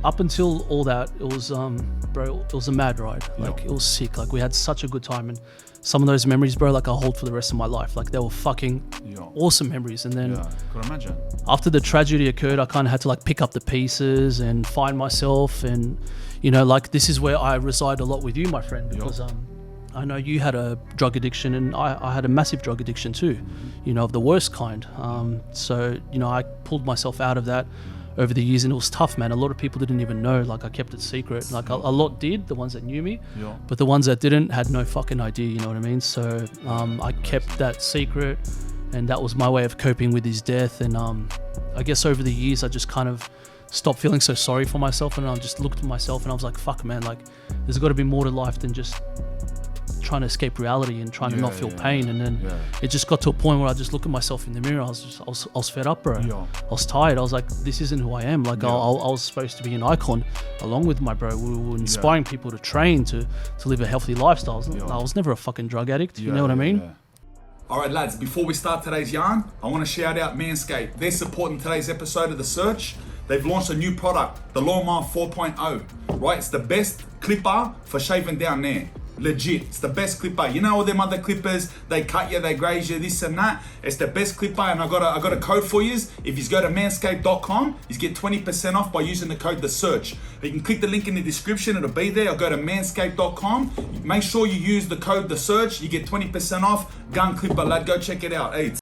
up until all that, it was, bro, it was a mad ride. Like, it was sick. Like, we had such a good time. And some of those memories, bro, like, I hold for the rest of my life. Like, they were fucking awesome memories. And then could imagine. After the tragedy occurred, I kind of had to, like, pick up the pieces and find myself. And, you know, like, this is where I reside a lot with you, my friend, because I know you had a drug addiction, and I had a massive drug addiction too, you know, of the worst kind. So, you know, I pulled myself out of that over the years, and it was tough, man. A lot of people didn't even know. Like, I kept it secret. Like, a lot did, the ones that knew me, but the ones that didn't had no fucking idea, you know what I mean? So I kept that secret, and that was my way of coping with his death. And I guess over the years, I just kind of stopped feeling so sorry for myself, and I just looked at myself and I was like, fuck, man, like, there's got to be more to life than just trying to escape reality and trying to not feel pain. And then it just got to a point where I just look at myself in the mirror. I was fed up, bro. I was tired. I was like, this isn't who I am. Like, I was supposed to be an icon along with my bro. We were inspiring people to train, to live a healthy lifestyle. I was never a fucking drug addict. You know what I mean? All right, lads, before we start today's yarn, I want to shout out Manscape. They're supporting today's episode of The Search. They've launched a new product, the Lawnmower 4.0, right? It's the best clipper for shaving down there. Legit, it's the best clipper. You know all them other clippers, they cut you, they graze you, this and that. It's the best clipper, and I got a code for you. If you go to manscape.com, you get 20% off by using the code TheSearch. You can click the link in the description, it'll be there, or go to manscape.com. Make sure you use the code TheSearch, you get 20% off. Gun clipper, lad, go check it out. Hey.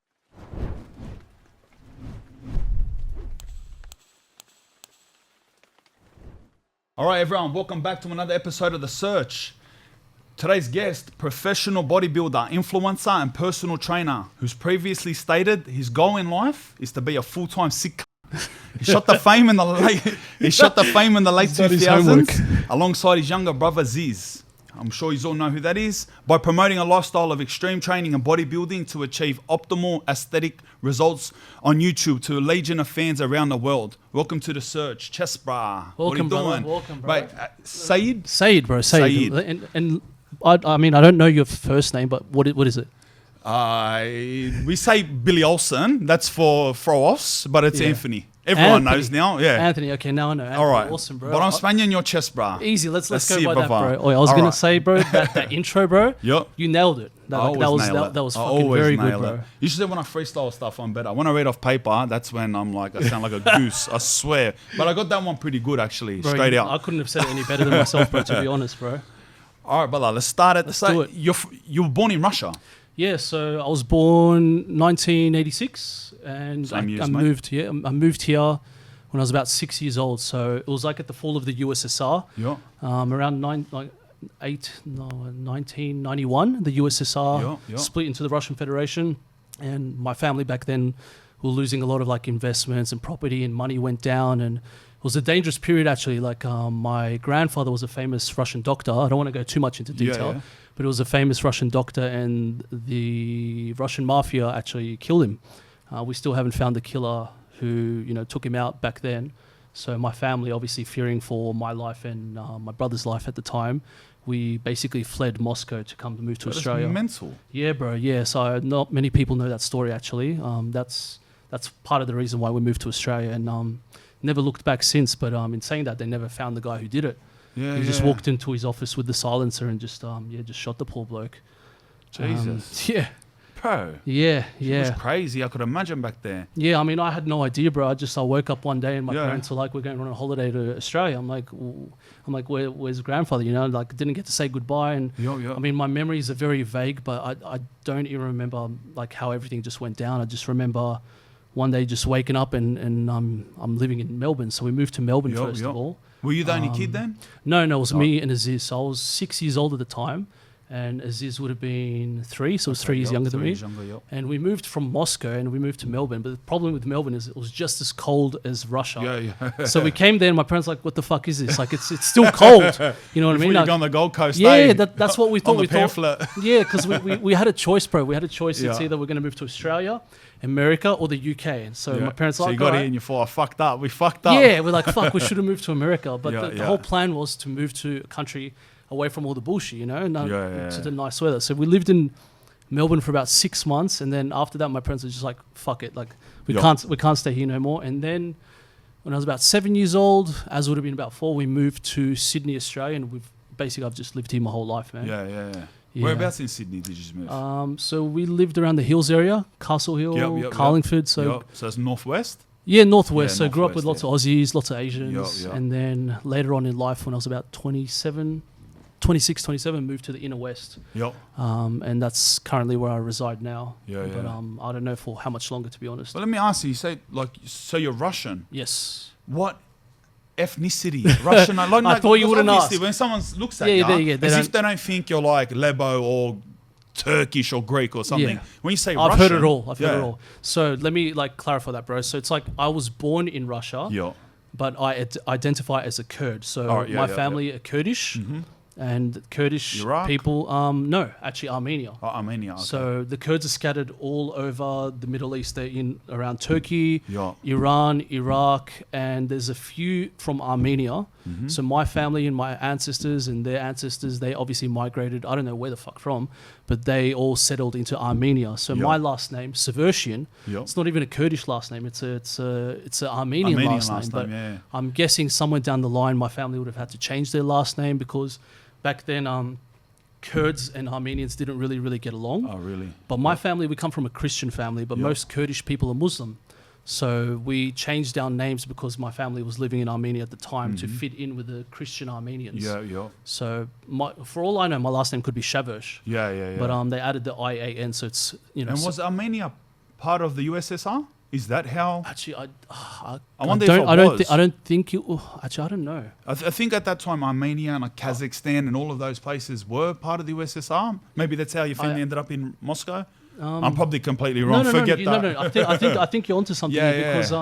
All right, everyone, welcome back to another episode of The Search. Today's guest, professional bodybuilder, influencer, and personal trainer, who's previously stated his goal in life is to be a full-time sick. He shot the fame in the late 2000s alongside his younger brother Zyzz. I'm sure you all know who that is. By promoting a lifestyle of extreme training and bodybuilding to achieve optimal aesthetic results on YouTube to a legion of fans around the world. Welcome to The Search, Chestbrah. Welcome, what are you doing? Welcome, bro. Right, Saeed? Saeed, bro. Saeed. And I mean, I don't know your first name, but what is it? We say Billy Olsen. That's for throw-offs, but it's Anthony. Everyone knows now. Yeah. Anthony. Okay, now I know. Anthony, all right. Awesome, bro. But I'm Spanian, you're Chestbrah. Easy. Let's go by that, bro. Oh, I was gonna say, bro, that intro, bro. Yep. You nailed it. That was fucking very good, bro. You should say when I freestyle stuff, I'm better. When I read off paper, that's when I'm like, I sound like a goose. I swear. But I got that one pretty good, actually. Bro, straight out. I couldn't have said it any better than myself, bro. To be honest, bro. All right, brother. Let's start at the start. You were born in Russia. Yeah, so I was born 1986, and I moved here. I moved here when I was about 6 years old. So it was like at the fall of the USSR. Yeah. Around 1991, the USSR split into the Russian Federation, and my family back then were losing a lot of like investments and property, and money went down, and it was a dangerous period actually. Like my grandfather was a famous Russian doctor. I don't want to go too much into detail, but it was a famous Russian doctor, and the Russian mafia actually killed him. We still haven't found the killer who took him out back then. So my family, obviously fearing for my life and my brother's life at the time, we basically fled Moscow to come to move to Australia. That's mental. Yeah, bro. Yeah. So not many people know that story actually. That's part of the reason why we moved to Australia, and never looked back since. But in saying that, they never found the guy who did it. Yeah, he just walked into his office with the silencer and just shot the poor bloke. Jesus. Yeah. Bro. Yeah. It was crazy. I could imagine back there. Yeah, I mean, I had no idea, bro. I woke up one day and my parents were like, "We're going on a holiday to Australia." I'm like, where's grandfather? Like didn't get to say goodbye. And I mean, my memories are very vague, but I don't even remember like how everything just went down. I just remember one day just waking up and I'm living in Melbourne. So we moved to Melbourne first of all. Were you the only kid then? No, it was me and Zyzz. So I was 6 years old at the time, and Zyzz would have been 3, so it was 3 years younger than me. And we moved from Moscow and we moved to Melbourne. But the problem with Melbourne is it was just as cold as Russia. So we came there and my parents were like, "What the fuck is this? Like it's still cold." You know what I mean? Like, on the Gold Coast. Yeah, that's what we thought. On the pamphlet. Yeah, because we had a choice, bro. We had a choice. It's either we're going to move to Australia, America, or the UK. And so my parents were like, "So you got here and you thought, fucked up. We fucked up." Yeah, we're like, "Fuck, we should have moved to America." But the whole plan was to move to a country away from all the bullshit, to the nice weather. So we lived in Melbourne for about 6 months, and then after that, my parents were just like, "Fuck it, like we can't stay here no more." And then When I was about 7 years old, as would have been about 4, we moved to Sydney, Australia, and I've just lived here my whole life, man. Yeah. Whereabouts in Sydney did you move? So we lived around the hills area, Castle Hill, Carlingford. So it's northwest? Yeah, northwest. So northwest, grew up with lots of Aussies, lots of Asians. Yep. And then later on in life, when I was about 26, 27, moved to the inner west. Yep. And that's currently where I reside now. Yeah. But I don't know for how much longer, to be honest. But let me ask you, so you're Russian? Yes. What ethnicity? Russian? I thought you wouldn't ask. When someone looks at you, as if they don't think you're like Lebo or Turkish or Greek or something. Yeah. When you say I've Russian... heard it all. I've heard it all. So let me clarify that, bro. So it's like I was born in Russia, but I identify as a Kurd. So my family are Kurdish. Mm-hmm. And Kurdish Iraq? People, no, actually Armenia. Oh, Armenia, okay. So the Kurds are scattered all over the Middle East. They're in around Turkey, Yeah. Iran, Iraq, and there's a few from Armenia. Mm-hmm. So my family and my ancestors and their ancestors, they obviously migrated, I don't know where the fuck from, but they all settled into Armenia. So my last name, Seversian, it's not even a Kurdish last name, it's a Armenian last name. But I'm guessing somewhere down the line my family would have had to change their last name because back then, Kurds and Armenians didn't really get along. Oh, really? But my family, we come from a Christian family, but most Kurdish people are Muslim. So we changed our names because my family was living in Armenia at the time to fit in with the Christian Armenians. Yeah. So for all I know, my last name could be Shaversh. Yeah. But they added the IAN, so it's, you know. And was Armenia part of the USSR? Is that how? Actually, I wonder if it was. I don't think it. Actually, I don't know. I think at that time Armenia and Kazakhstan and all of those places were part of the USSR. Maybe that's how your family ended up in Moscow. I'm probably completely wrong. Forget that. No. I think you're onto something here because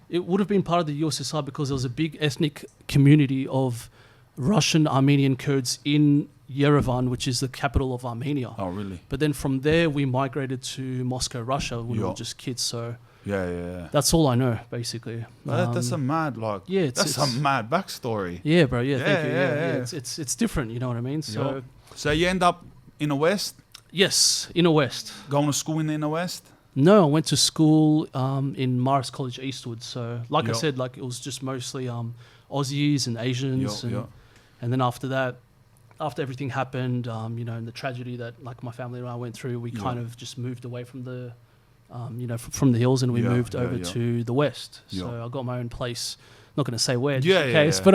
it would have been part of the USSR because there was a big ethnic community of Russian Armenian Kurds in Yerevan, which is the capital of Armenia. Oh, really? But then from there we migrated to Moscow, Russia when we were just kids. So. Yeah. That's all I know, basically. That's a mad, that's a mad backstory. Yeah, bro. Yeah, thank you. Yeah. It's different. You know what I mean? So you end up in the West? Yes, inner West. Going to school in the inner West? No, I went to school in Morris College Eastwood. So, I said, it was just mostly Aussies and Asians, and then after that, after everything happened, and the tragedy that my family and I went through, we kind of just moved away from the. From the hills, and we moved over to the west. So I got my own place. Not going to say where, just in case, but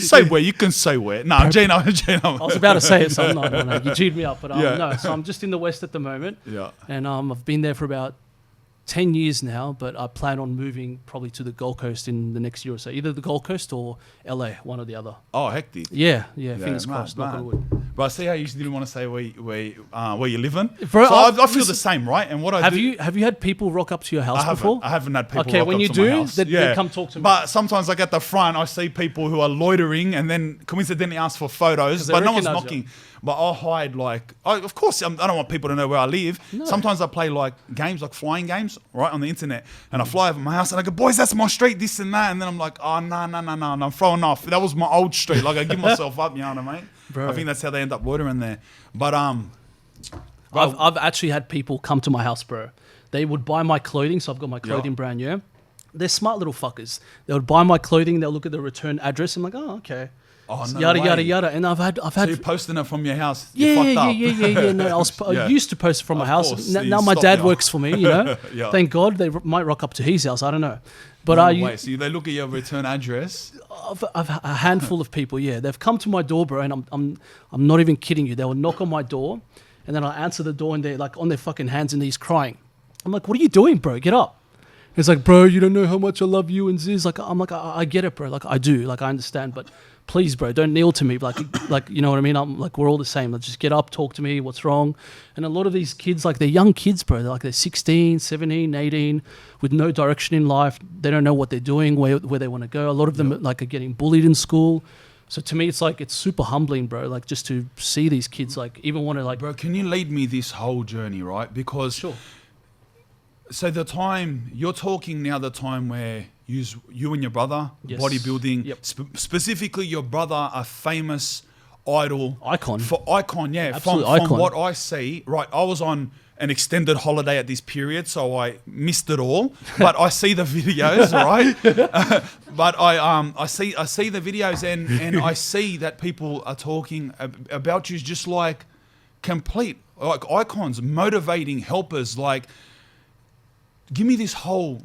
say where. You can say where. No, Gino. I was about to say it, so I'm not. No, you cheated me up, but no. So I'm just in the west at the moment. Yeah. And I've been there for about 10 years now, but I plan on moving probably to the Gold Coast in the next year or so. Either the Gold Coast or LA, one or the other. Oh, hectic. Yeah. Fingers crossed. Knock on wood. But I see how you didn't want to say where you live in. Bro, so I feel the same, right? And what have you had people rock up to your house before? I haven't had people. Okay, rock when up you to do, my house. then come talk to me. But sometimes, at the front, I see people who are loitering and then coincidentally ask for photos, but no one's knocking. But I'll hide of course, I don't want people to know where I live. No. Sometimes I play games, flying games, right, on the internet. And I fly over my house and I go, boys, that's my street, this and that. And then I'm like, oh, no, I'm throwing off. That was my old street. I give myself up, you know what I mean? Bro. I think that's how they end up loitering there. But I've actually had people come to my house, bro. They would buy my clothing, so I've got my clothing brand, They're smart little fuckers. They would buy my clothing, they'll look at the return address, I'm like, oh, okay. Oh, no yada. And I've had. So you're posting it from your house? Yeah. No, I used to post it from my house. Now my dad works for me. Thank God. They might rock up to his house. I don't know. But so they look at your return address? I've a handful of people. Yeah, they've come to my door, bro, and I'm not even kidding you. They will knock on my door, and then I answer the door, and they're on their fucking hands and knees crying. I'm like, what are you doing, bro? Get up. It's like, bro, you don't know how much I love you and Zyzz. I'm like, I get it, bro. I do. I understand, but. Please, bro, don't kneel to me. You know what I mean? I'm we're all the same. Just get up, talk to me. What's wrong? And a lot of these kids, they're young kids, bro. They're 16, 17, 18, with no direction in life. They don't know what they're doing, where they want to go. A lot of them are getting bullied in school. So to me, it's super humbling, bro. Just to see these kids, even want to Bro, can you lead me this whole journey, right? Because sure. So the time you're talking now, the time where you and your brother bodybuilding, specifically your brother, a famous icon. Absolute From icon. what I see, right? I was on an extended holiday at this period, so I missed it all. But I see the videos, right? But I see the videos, and I see that people are talking about you just like complete like icons, motivating helpers. Like, give me this whole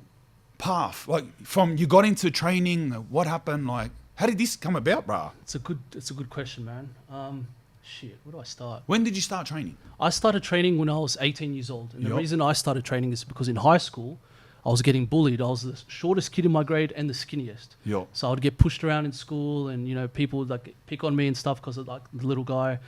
path, like from you got into training, what happened, like how did this come about, bruh? It's a good question, man. Shit, where do I start? When did you start training? I started training when I was 18 years old. And the reason I started training is because in high school, I was getting bullied. I was the shortest kid in my grade and the skinniest. So I would get pushed around in school, and, you know, people would like pick on me and stuff because of like the little guy.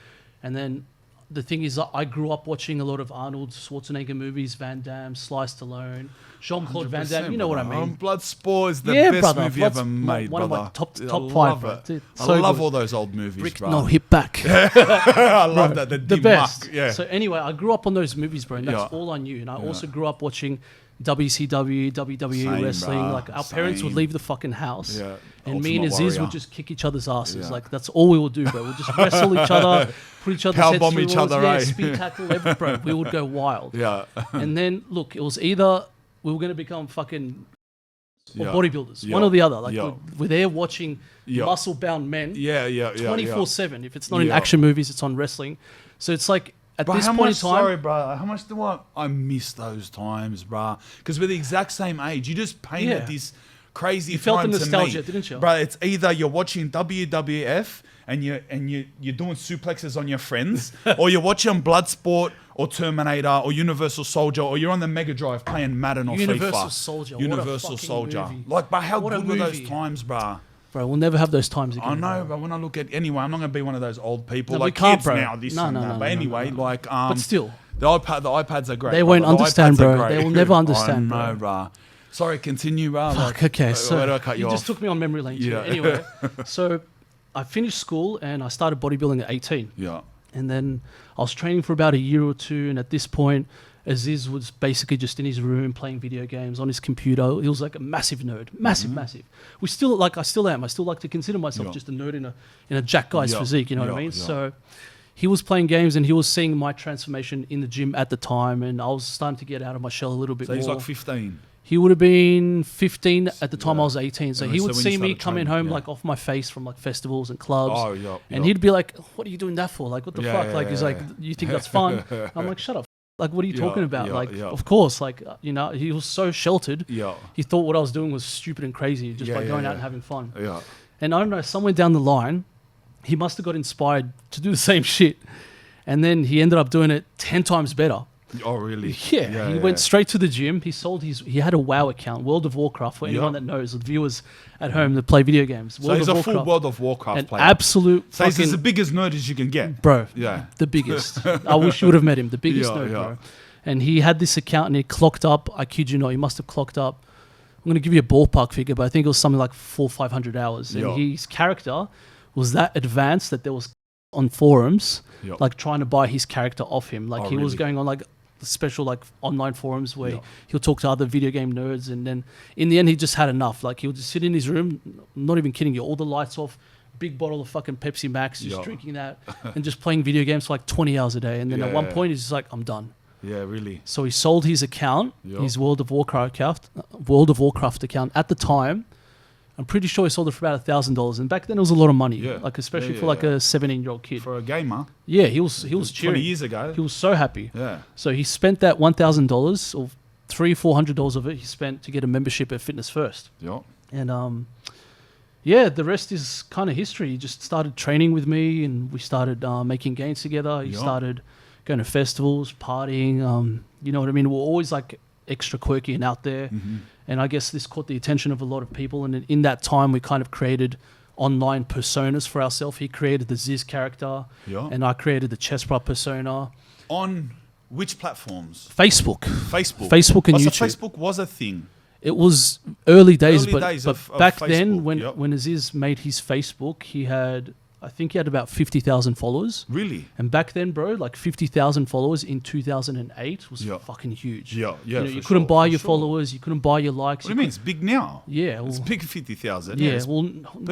And then the thing is, I grew up watching a lot of Arnold Schwarzenegger movies, Van Damme, Sly Stallone, Jean-Claude Van Damme. You know what I mean? Bloodsport is the best movie ever made, one brother. of my top five, bro. I love all those old movies, Brick, bro. no, hit back. I love that. The best. Muck. Yeah. So anyway, I grew up on those movies, bro, and that's all I knew. And I also grew up watching WCW, WWE Same, wrestling. bruh. Like our parents would leave the fucking house, and Ultimate me and Zyzz Warrior. would just kick each other's asses. Like that's all we would do, bro. We'd just wrestle each other, put each other's heads Powerbomb through each walls, other, right? speed tackle, bro. We would go wild. And then look, it was either we were gonna become fucking or bodybuilders, one or the other. Like we're there watching muscle-bound men, 24/7. If it's not in action movies, it's on wrestling. So it's like at this point in time. Sorry, bro. How much do I miss those times, bro? Because we're the exact same age. You just painted this crazy. You felt the time nostalgia, to me. didn't you? Bro, it's either you're watching WWF and you're doing suplexes on your friends, or you're watching Bloodsport or Terminator or Universal Soldier, or you're on the Mega Drive playing Madden or Universal FIFA. Soldier. Universal what a Soldier. movie. Like, but how What a good were those movie. times, bro? Bro, we'll never have those times again. I know, bro. but when I look at anyway, I'm not going to be one of those old people No, we like can't, kids bro. now. This No, and no, that. no, But no, anyway, no, no. like But still, the iPads are great. they bro. won't The understand, iPads are bro. great. They will never understand, I know, bro. bro. Sorry, continue, bro. Fuck, okay, so where do I cut you just off? took me on memory lane too. Yeah. Anyway, so I finished school and I started bodybuilding at 18. Yeah. And then I was training for about a year or two, and at this point, Zyzz was basically just in his room playing video games on his computer. He was like a massive nerd, massive. I still am. I still like to consider myself just a nerd in a jack guy's physique. You know what I mean? So he was playing games, and he was seeing my transformation in the gym at the time, and I was starting to get out of my shell a little bit So more. he's like 15. He would have been 15 at the time I was 18. So And he so would when you see me started coming training, home like off my face from like festivals and clubs. Oh, yeah. And he'd be like, "What are you doing that for? Like, what the Yeah, fuck?" Like, he's like, "You think that's fun?" I'm like, "Shut up. Like, what are you talking about?" Of course, like, you know, he was so sheltered. Yeah. He thought what I was doing was stupid and crazy just by going out and having fun. Yeah. And I don't know, somewhere down the line, he must have got inspired to do the same shit. And then he ended up doing it 10 times better. Oh, really? Yeah, he went straight to the gym. He had a WoW account, World of Warcraft, for anyone that knows, the viewers at home that play video games. So he's a full World of Warcraft an player. Absolute So he's the biggest nerd as you can get. Bro, Yeah. the biggest. I wish you would have met him. The biggest nerd, bro. And he had this account and he clocked up, I kid you not, he must have clocked up, I'm going to give you a ballpark figure, but I think it was something like 400 or 500 hours. And his character was that advanced that there was on forums, like trying to buy his character off him. Like he was going on like special like online forums where he'll talk to other video game nerds, and then in the end he just had enough. Like he would just sit in his room, not even kidding you, all the lights off, big bottle of fucking Pepsi Max, just drinking that and just playing video games for like 20 hours a day. And then at one point he's just like, I'm done. Yeah, really. So he sold his account, his World of Warcraft account at the time. I'm pretty sure he sold it for about $1,000, and back then it was a lot of money, like especially for like a 17-year-old kid. For a gamer. Yeah, he was cheering. 20 years ago. He was so happy. Yeah. So he spent that $1,000 or $300-$400 of it. He spent to get a membership at Fitness First. Yeah. And the rest is kind of history. He just started training with me, and we started making gains together. He started going to festivals, partying. You know what I mean? We're always like extra quirky and out there. And I guess this caught the attention of a lot of people. And in that time, we kind of created online personas for ourselves. He created the Zyzz character, and I created the Chestbrah persona. On which platforms? Facebook and YouTube. So Facebook was a thing. It was early days, Early but days of back Facebook, then, when Zyzz made his Facebook, he had I think he had about 50,000 followers. Really? And back then, bro, like 50,000 followers in 2008 was fucking huge. Yeah, You couldn't buy your followers, you couldn't buy your likes. What do you mean? It's big now. Yeah, it's big 50,000. Yeah,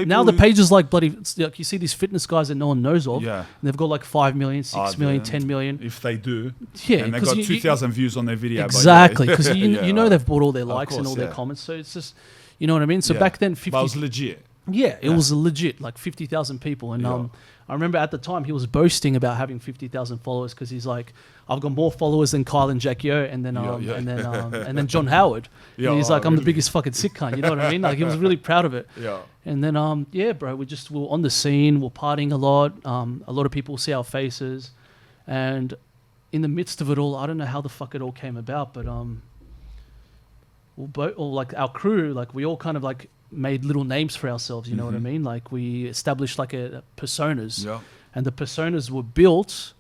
now the page is like bloody. Like you see these fitness guys that no one knows of. Yeah, and they've got like 5 million, 6 million, 10 million. If they do, yeah, and they got 2,000 views on their video. Exactly, because you know they've bought all their likes and all their comments. So it's just, you know what I mean. So back then, 50. But it was legit. Yeah, it was legit, like 50,000 people. And I remember at the time he was boasting about having 50,000 followers because he's like, I've got more followers than Kyle and Jackie O and then John Howard. And he's like, I'm the biggest fucking sick cunt. You know what I mean? Like he was really proud of it. Yeah. And then bro, we were on the scene, we're partying a lot. A lot of people see our faces, and in the midst of it all, I don't know how the fuck it all came about, but like our crew, like we all kind of like made little names for ourselves, you know what I mean? Like we established like a personas, and the personas were built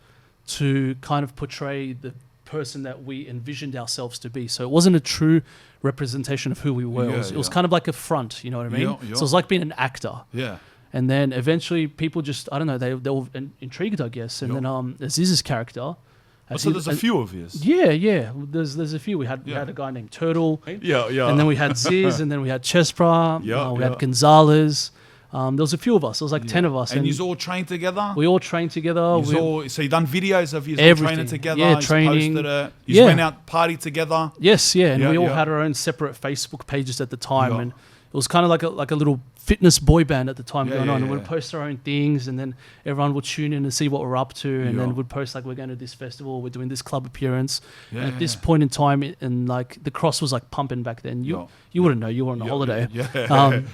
to kind of portray the person that we envisioned ourselves to be. So it wasn't a true representation of who we were. It was kind of like a front, you know what I mean? So it was like being an actor. Yeah. And then eventually people just, I don't know, they were intrigued, I guess. And then Zyzz's character. So there's a few of yous. Yeah. There's a few. We had a guy named Turtle. Yeah. And then we had Zyzz, and then we had Chestbrah. We had Gonzalez. There was a few of us. There was like 10 of us. And you all trained together? We all trained together. So you done videos of you all training together? Yeah, training. Posted it. You went out party together? Yes, yeah. And we all had our own separate Facebook pages at the time. And it was kind of like a little fitness boy band at the time going on. And we'd post our own things, and then everyone would tune in and see what we're up to. And then we'd post like, we're going to this festival, we're doing this club appearance. And at this point in time, and like the cross was like pumping back then. You wouldn't know, you were on a holiday.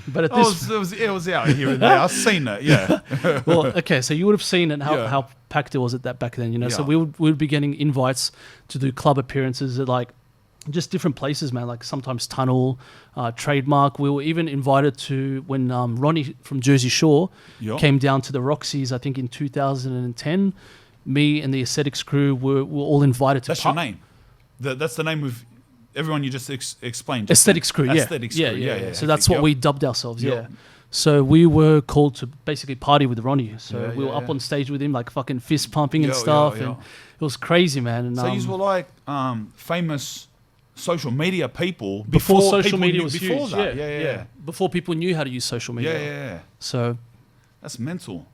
But at this, it was out here and there. I've seen it. Yeah. Well, okay, so you would have seen it how packed it was at that back then. You know, so we would be getting invites to do club appearances at like just different places, man, like sometimes Tunnel, Trademark. We were even invited to when Ronnie from Jersey Shore came down to the Roxy's, I think in 2010. Me and the Aesthetics crew were all invited to... That's your name? That's the name of everyone you just explained? Aesthetics crew, yeah. Aesthetics crew, yeah. So that's what we dubbed ourselves, So we were called to basically party with Ronnie. So we were up on stage with him, like fucking fist pumping and stuff. And it was crazy, man. And, so you were like famous... social media people before social media was before huge. That. Yeah. Before people knew how to use social media. Yeah. So that's mental.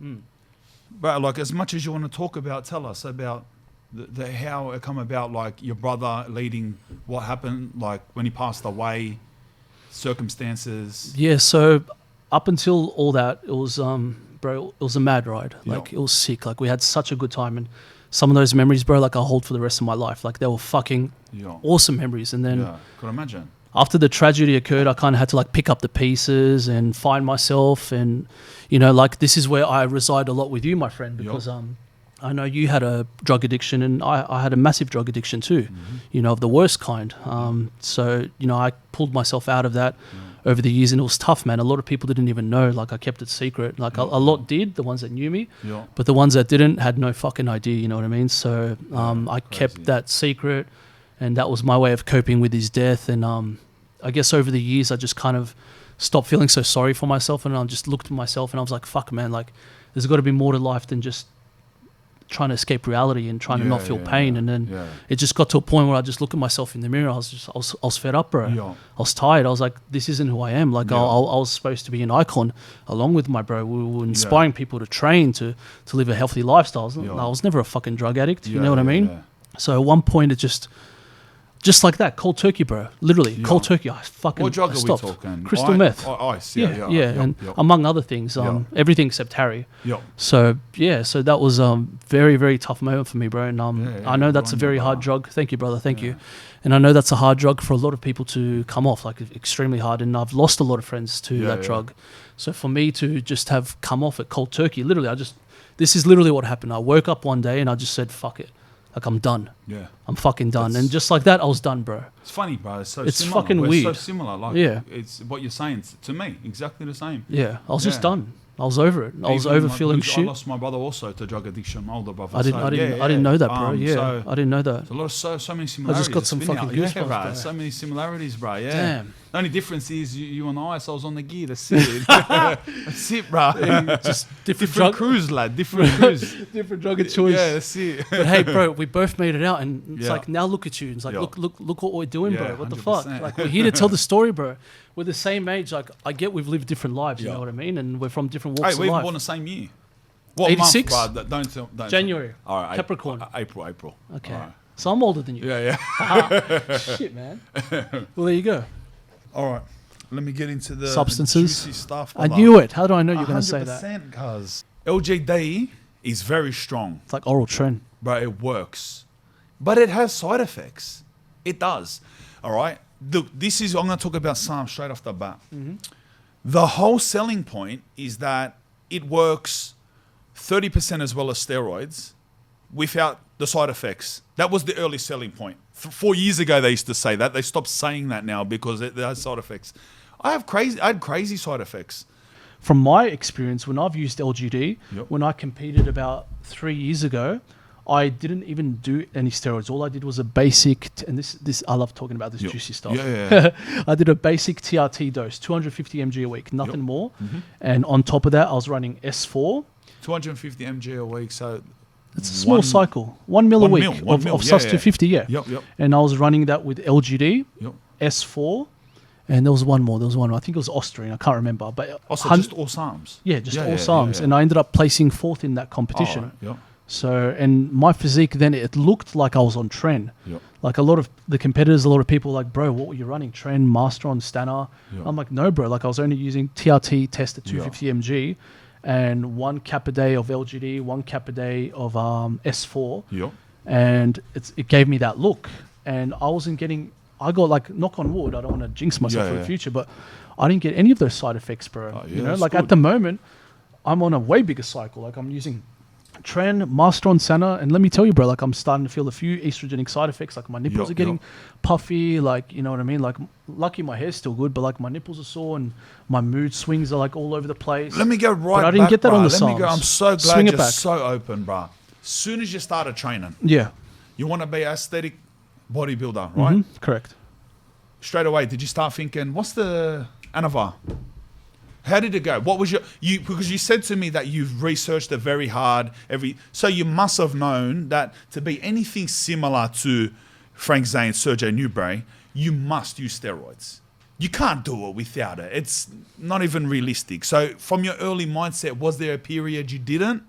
But like, as much as you want to talk about, tell us about the how it come about. Like your brother leading, what happened, like when he passed away, circumstances. Yeah. So up until all that, it was bro, it was a mad ride. Like it was sick. Like we had such a good time, and some of those memories, bro, like I'll hold for the rest of my life. Like they were fucking awesome memories. And then could imagine. After the tragedy occurred, I kind of had to like pick up the pieces and find myself. And, you know, like this is where I reside a lot with you, my friend, because I know you had a drug addiction, and I had a massive drug addiction too, you know, of the worst kind. So, you know, I pulled myself out of that over the years, and it was tough, man. A lot of people didn't even know. Like I kept it secret. Like a lot did, the ones that knew me, but the ones that didn't had no fucking idea. You know what I mean? So I kept that secret, and that was my way of coping with his death. And I guess over the years, I just kind of stopped feeling so sorry for myself, and I just looked at myself, and I was like, "Fuck, man! Like there's got to be more to life than just trying to escape reality and trying to not feel pain." And then it just got to a point where I just looked at myself in the mirror. I was fed up, bro. I was tired. I was like, this isn't who I am. Like I was supposed to be an icon along with my bro. We were inspiring people to train, to live a healthy lifestyle. I was never a fucking drug addict. You know what I mean? So at one point it just like that, cold turkey, bro. Literally, cold turkey. I fucking What drug stopped. are we talking? Crystal meth. Ice, and among other things, everything except Harry. So so that was very, very tough moment for me, bro. And I know that's a very hard drug. Thank you, brother. Thank you. And I know that's a hard drug for a lot of people to come off, like extremely hard. And I've lost a lot of friends to that drug. So for me to just have come off it cold turkey, literally, this is literally what happened. I woke up one day and I just said, fuck it. Like, I'm done. I'm fucking done. And just like that, I was done, bro. It's funny, bro. It's similar. Fucking weird. We're so similar. Like, it's what you're saying to me. Exactly the same. I was just done. I was over it. I was over feeling shit. I lost my brother also to drug addiction, my older brother. I didn't know that, bro. Yeah, I didn't know that. There's a lot of so many similarities. I just got some fucking goosebumps, bro. So many similarities, bro. Yeah. Damn. The only difference is you and I was on the gear. That's it. That's it, bro. Just different cruise, lad. Different cruise. Different drug of choice. Yeah, that's it. But hey, bro, we both made it out, and it's Yeah. like, now look at you. It's like, Yeah. look what we're doing, Yeah, bro. What the 100%. fuck? Like, we're here to tell the story, bro. We're the same age. Like, I get we've lived different lives. You Yeah. know what I mean? And we're from different walks Hey, we of were life. born the same year. What 86? month, bro? Don't January. All right. Capricorn. April. Okay. All right. So I'm older than you. Yeah. Shit, man. Well, there you go. All right. Let me get into the Substances. juicy stuff. I knew it. How do I know you're going to say that? 100%, cuz LGD is very strong, It's like oral trend. but it works. But it has side effects. It does. All right. Look, I'm going to talk about some straight off the bat. Mm-hmm. The whole selling point is that it works 30% as well as steroids without the side effects. That was the early selling point. 4 years ago, they used to say that. They stopped saying that now because it has side effects. I had crazy side effects. From my experience, when I've used LGD, Yep. when I competed about 3 years ago, I didn't even do any steroids. All I did was a basic, and this I love talking about this Yep. juicy stuff. Yeah. I did a basic TRT dose, 250 mg a week, nothing Yep. more. Mm-hmm. And on top of that, I was running S4. 250 mg a week, so It's a small cycle, 1 mil a One week mil, one mil, of yeah, SUS yeah. 250, yeah. Yep. And I was running that with LGD, Yep. S4, and there was one more. I think it was Austrian. I can't remember. But Also, just all SARMs. yeah, just all SARMs. And I ended up placing fourth in that competition. Right. Yep. So, and my physique then, it looked like I was on trend. Yep. Like a lot of the competitors, a lot of people were like, bro, what were you running? Trend, Master on Stana? Yep. I'm like, no, bro. Like I was only using TRT test at 250 mg and 1 cap a day of LGD, 1 cap a day of S4. Yep. And it gave me that look. And I got like, knock on wood, I don't want to jinx myself for the future, but I didn't get any of those side effects, bro. Oh, yeah, you know, that's like good. at the moment, I'm on a way bigger cycle. Like I'm using Trend, Master on Sana, and let me tell you, bro, like I'm starting to feel a few estrogenic side effects. Like my nipples are getting puffy, like, you know what I mean? Like lucky my hair's still good, but like my nipples are sore and my mood swings are like all over the place. Let me go right But I didn't back, get that bruh. on the Let me go. SARMs. I'm so glad Swing it you're back. so open, bro. Soon as you started training, Yeah. you want to be aesthetic bodybuilder, right? Mhm, correct. Straight away, did you start thinking, what's the Anavar? How did it go? What was because you said to me that you've researched it very hard. So you must have known that to be anything similar to Frank Zane, Sergey Newberry, you must use steroids. You can't do it without it. It's not even realistic. So from your early mindset, was there a period you didn't?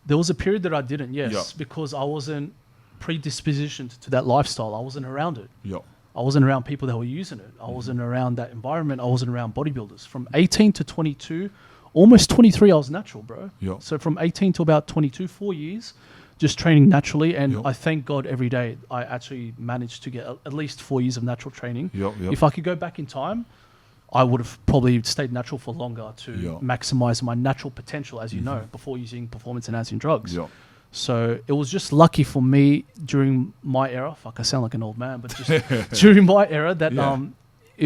There was a period that I didn't, yes, Yeah. because I wasn't predispositioned to that lifestyle. I wasn't around it. Yeah. I wasn't around people that were using it. I wasn't around that environment. I wasn't around bodybuilders. From 18 to 22, almost 23, I was natural, bro. Yeah. So from 18 to about 22, 4 years, just training naturally. And Yeah. I thank God every day I actually managed to get at least 4 years of natural training. Yeah, yeah. If I could go back in time, I would have probably stayed natural for longer to Yeah. maximize my natural potential, as you know, before using performance-enhancing drugs. Yeah. So it was just lucky for me during my era. Fuck, I sound like an old man, but just during my era that Yeah. it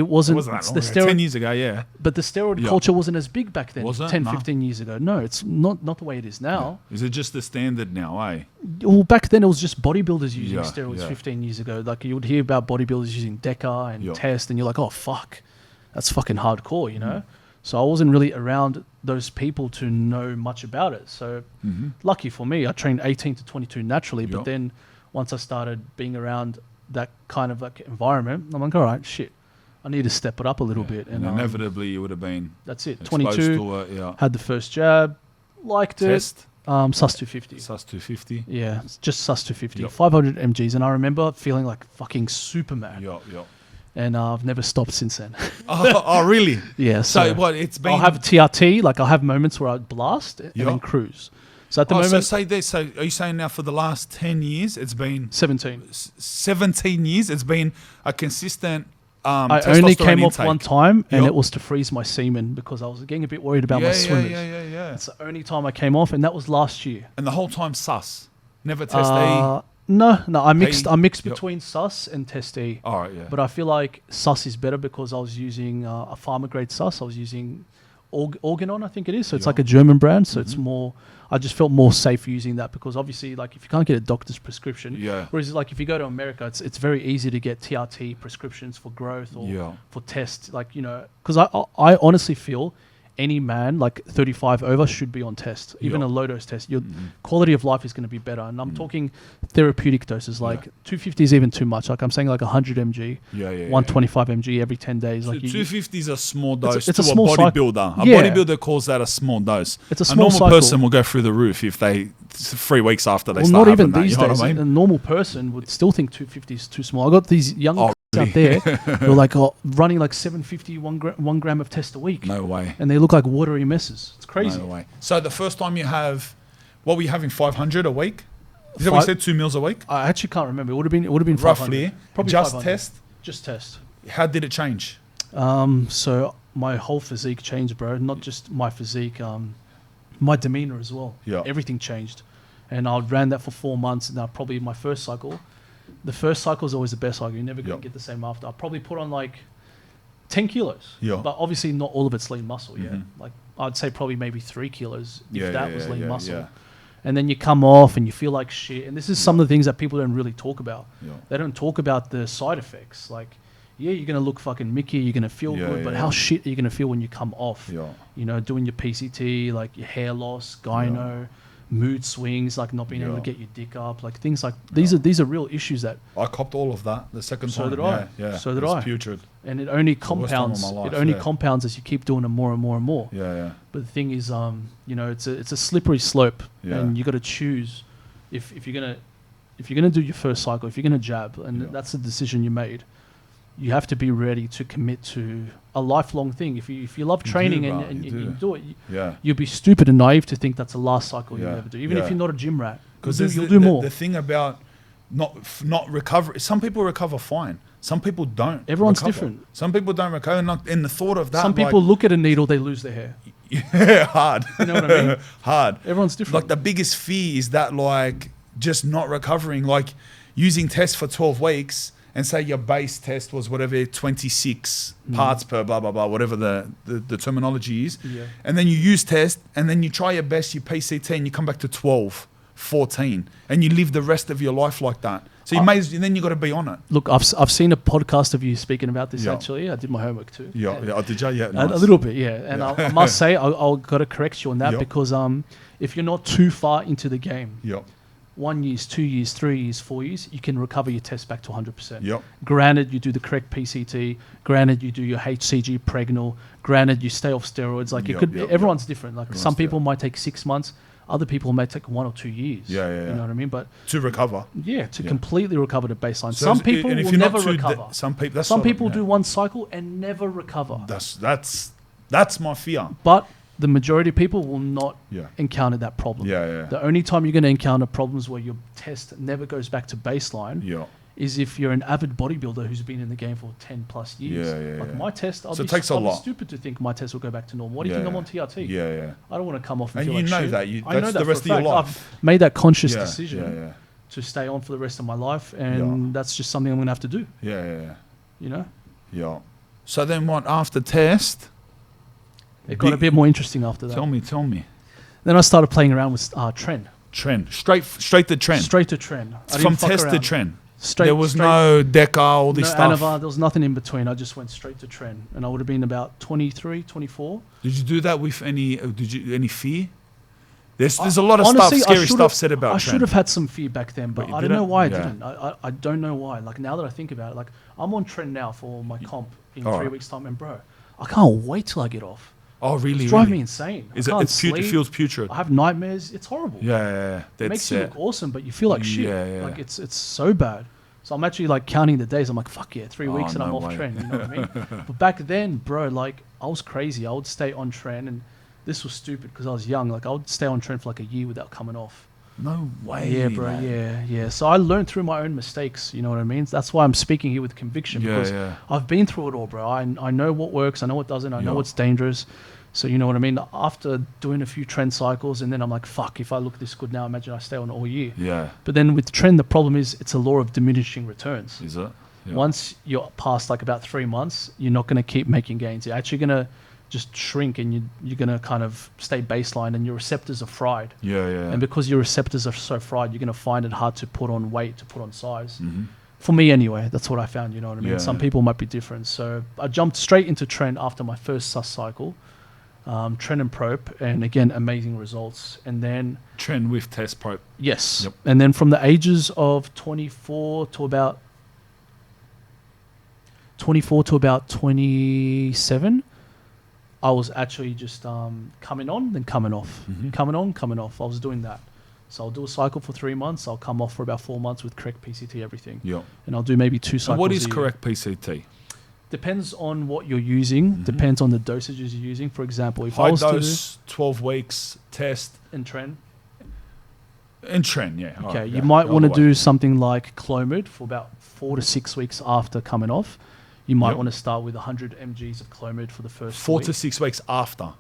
It wasn't, wasn't that long the ago. steroid, 10 years ago, yeah. but the steroid Yeah. culture wasn't as big back then. Was it? 10, No. 15 years ago. No, it's not the way it is now. Is it just the standard now, eh? Well, back then it was just bodybuilders using Yeah, steroids yeah. 15 years ago. Like you would hear about bodybuilders using Deca and Yeah. Test, and you're like, oh fuck, that's fucking hardcore, you know. So I wasn't really around those people to know much about it. So lucky for me, I trained 18 to 22 naturally. Yeah. But then once I started being around that kind of like environment, I'm like, all right, shit, I need to step it up a little bit. And inevitably you would have been that's it. exposed 22, to it, yeah. had the first jab, liked Test, it. SUS 250. SUS 250. Yeah, it's just SUS 250, Yep. 500 mgs. And I remember feeling like fucking Superman. Yeah, yeah. And I've never stopped since then. Oh, really? Yeah. So what, it's been... I'll have TRT, like I'll have moments where I blast and Yeah. then cruise. So at the So moment, say this, so are you saying now for the last 10 years, it's been 17. 17 years, it's been a consistent I only testosterone came off intake? one time, and Yep. it was to freeze my semen because I was getting a bit worried about my Yeah, swimmers. yeah. It's the only time I came off, and that was last year. And the whole time sus? Never test No, I mixed Yep. between SUS and Test E. All right, yeah. But I feel like SUS is better because I was using a pharma grade SUS. I was using Organon, I think it is. So it's like a German brand. So it's more. I just felt more safe using that because obviously, like, if you can't get a doctor's prescription, whereas like if you go to America, it's very easy to get TRT prescriptions for growth or for tests. Like, you know, because I honestly feel any man like 35 over should be on test, even a low dose test. Your quality of life is going to be better. And I'm talking therapeutic doses, like 250 is even too much. Like I'm saying like 100 mg, 125 mg every 10 days. So like 250 is a small dose it's to a small bodybuilder. A bodybuilder calls that a small dose. It's a small normal person will go through the roof if they 3 weeks after they start not even having these that, you know days. what I mean? A normal person would still think 250 is too small. I got these young out there who are like running like 750, 1 gram of test a week. No way. And they look like watery messes. It's crazy. No way. So the first time you have, what were you having, 500 a week? Is that what you said, 2 meals a week? I actually can't remember. It would have been 500. Roughly. Probably just 500. test? Just test. How did it change? So my whole physique changed, bro. Not just my physique, my demeanor as well. Yeah. Everything changed. And I ran that for 4 months. Now probably my first cycle. The first cycle is always the best cycle. You're never going to get the same after. I probably put on like 10 kilos. Yeah. But obviously not all of it's lean muscle. Yeah. Like I'd say probably maybe 3 kilos if that was lean muscle. Yeah. And then you come off and you feel like shit. And this is some of the things that people don't really talk about. Yeah. They don't talk about the side effects. Like, yeah, you're going to look fucking Mickey. You're going to feel good. But how shit are you going to feel when you come off? Yeah. You know, doing your PCT, like your hair loss, gyno, mood swings, like not being able to get your dick up, like things like these are real issues that I copped all of that the second time. So did I. Yeah. So did I. Putrid. And it only compounds. Life, it only compounds as you keep doing it more and more and more. Yeah. But the thing is, you know, it's a slippery slope, and you got to choose if you're gonna do your first cycle, if you're gonna jab, and that's the decision you made. You have to be ready to commit to a lifelong thing. If you love training and you do it, you'll be stupid and naive to think that's the last cycle you'll ever do. Even if you're not a gym rat, because you'll do more. The thing about not recover, some people recover fine. Some people don't. Everyone's recover. different. Some people don't recover. And the thought of that. Some people look at a needle, they lose their hair. Yeah, hard. You know what I mean? Hard. Everyone's different. Like the biggest fear is that like just not recovering, like using tests for 12 weeks. And say your base test was whatever 26 parts per blah blah blah, whatever the terminology is, and then you use test, and then you try your best, you PCT, and you come back to 12, 14, and you live the rest of your life like that. So then you got to be on it. Look, I've seen a podcast of you speaking about this actually. I did my homework too. Yeah, did you? Yeah, nice. A little bit, yeah. And I must say, I'll got to correct you on that because if you're not too far into the game. 1 year, 2 years, 3 years, 4 years, you can recover your test back to 100%. Granted, you do the correct PCT. Granted, you do your HCG pregnal. Granted, you stay off steroids. Like everyone's different. Like some people might take 6 months. Other people may take 1 or 2 years. You know what I mean? But to recover. To completely recover to baseline. So some people will never recover. Some people do one cycle and never recover. That's my fear. But the majority of people will not encounter that problem. The only time you're going to encounter problems where your test never goes back to baseline is if you're an avid bodybuilder who's been in the game for 10 plus years. Like my test, I'll be stupid to think my test will go back to normal. What do you think I'm on TRT? I don't want to come off and feel like shit. I know that the rest of your life. I've made that conscious decision to stay on for the rest of my life, and that's just something I'm going to have to do. You know? Yeah. So then what, after test... It got a bit more interesting after that. Tell me. Then I started playing around with Tren. Straight to Tren. Straight to Tren. From test to Tren. There was no Deca, all this stuff. Anavar, there was nothing in between. I just went straight to Tren. And I would have been about 23, 24. Did you do that with any fear? There's a lot of scary stuff said about Tren. I should have had some fear back then, but I don't know why I didn't. I don't know why. Like now that I think about it, like I'm on Tren now for my comp in 3 weeks' time. And bro, I can't wait till I get off. Oh, really? It's driving me insane. It feels putrid. I have nightmares. It's horrible. Yeah. It makes you look awesome, but you feel like shit. Like it's so bad. So I'm actually like counting the days. I'm like, fuck yeah, 3 weeks and I'm off Tren. You know what I mean? But back then, bro, like I was crazy. I would stay on Tren, and this was stupid because I was young. Like I would stay on Tren for like a year without coming off. No way. Yeah, bro. Man. Yeah. So I learned through my own mistakes. You know what I mean? That's why I'm speaking here with conviction because I've been through it all, bro. I know what works. I know what doesn't. I know what's dangerous. So you know what I mean? After doing a few Tren cycles, and then I'm like, fuck, if I look this good now, imagine I stay on all year. Yeah. But then with Tren, the problem is it's a law of diminishing returns. Is it? Yeah. Once you're past like about 3 months, you're not going to keep making gains. You're actually going to just shrink, and you're going to kind of stay baseline, and your receptors are fried. Yeah, yeah. And because your receptors are so fried, you're going to find it hard to put on weight, to put on size. Mm-hmm. For me anyway, that's what I found, you know what I mean? Yeah, Some yeah. people might be different. So I jumped straight into Tren after my first sus cycle, Tren and Prop, and again, amazing results. And then... Trend with test Prop. Yes. Yep. And then from the ages of 24 to about 27, I was actually just coming on, then coming off. Mm-hmm. Coming on, coming off. I was doing that. So I'll do a cycle for 3 months. I'll come off for about 4 months with correct PCT, everything. Yeah. And I'll do maybe 2 cycles. And what is a year. correct PCT? Depends on what you're using. Mm-hmm. Depends on the dosages you're using. For example, if I High was dose, 12 weeks, test, to do in Tren, and trend, yeah. okay, Right, you yeah. might All want to the way. do something like Clomid for about 4 to 6 weeks after coming off. You might Yep. want to start with 100 mgs of Clomid for the first 4 week. to 6 weeks after.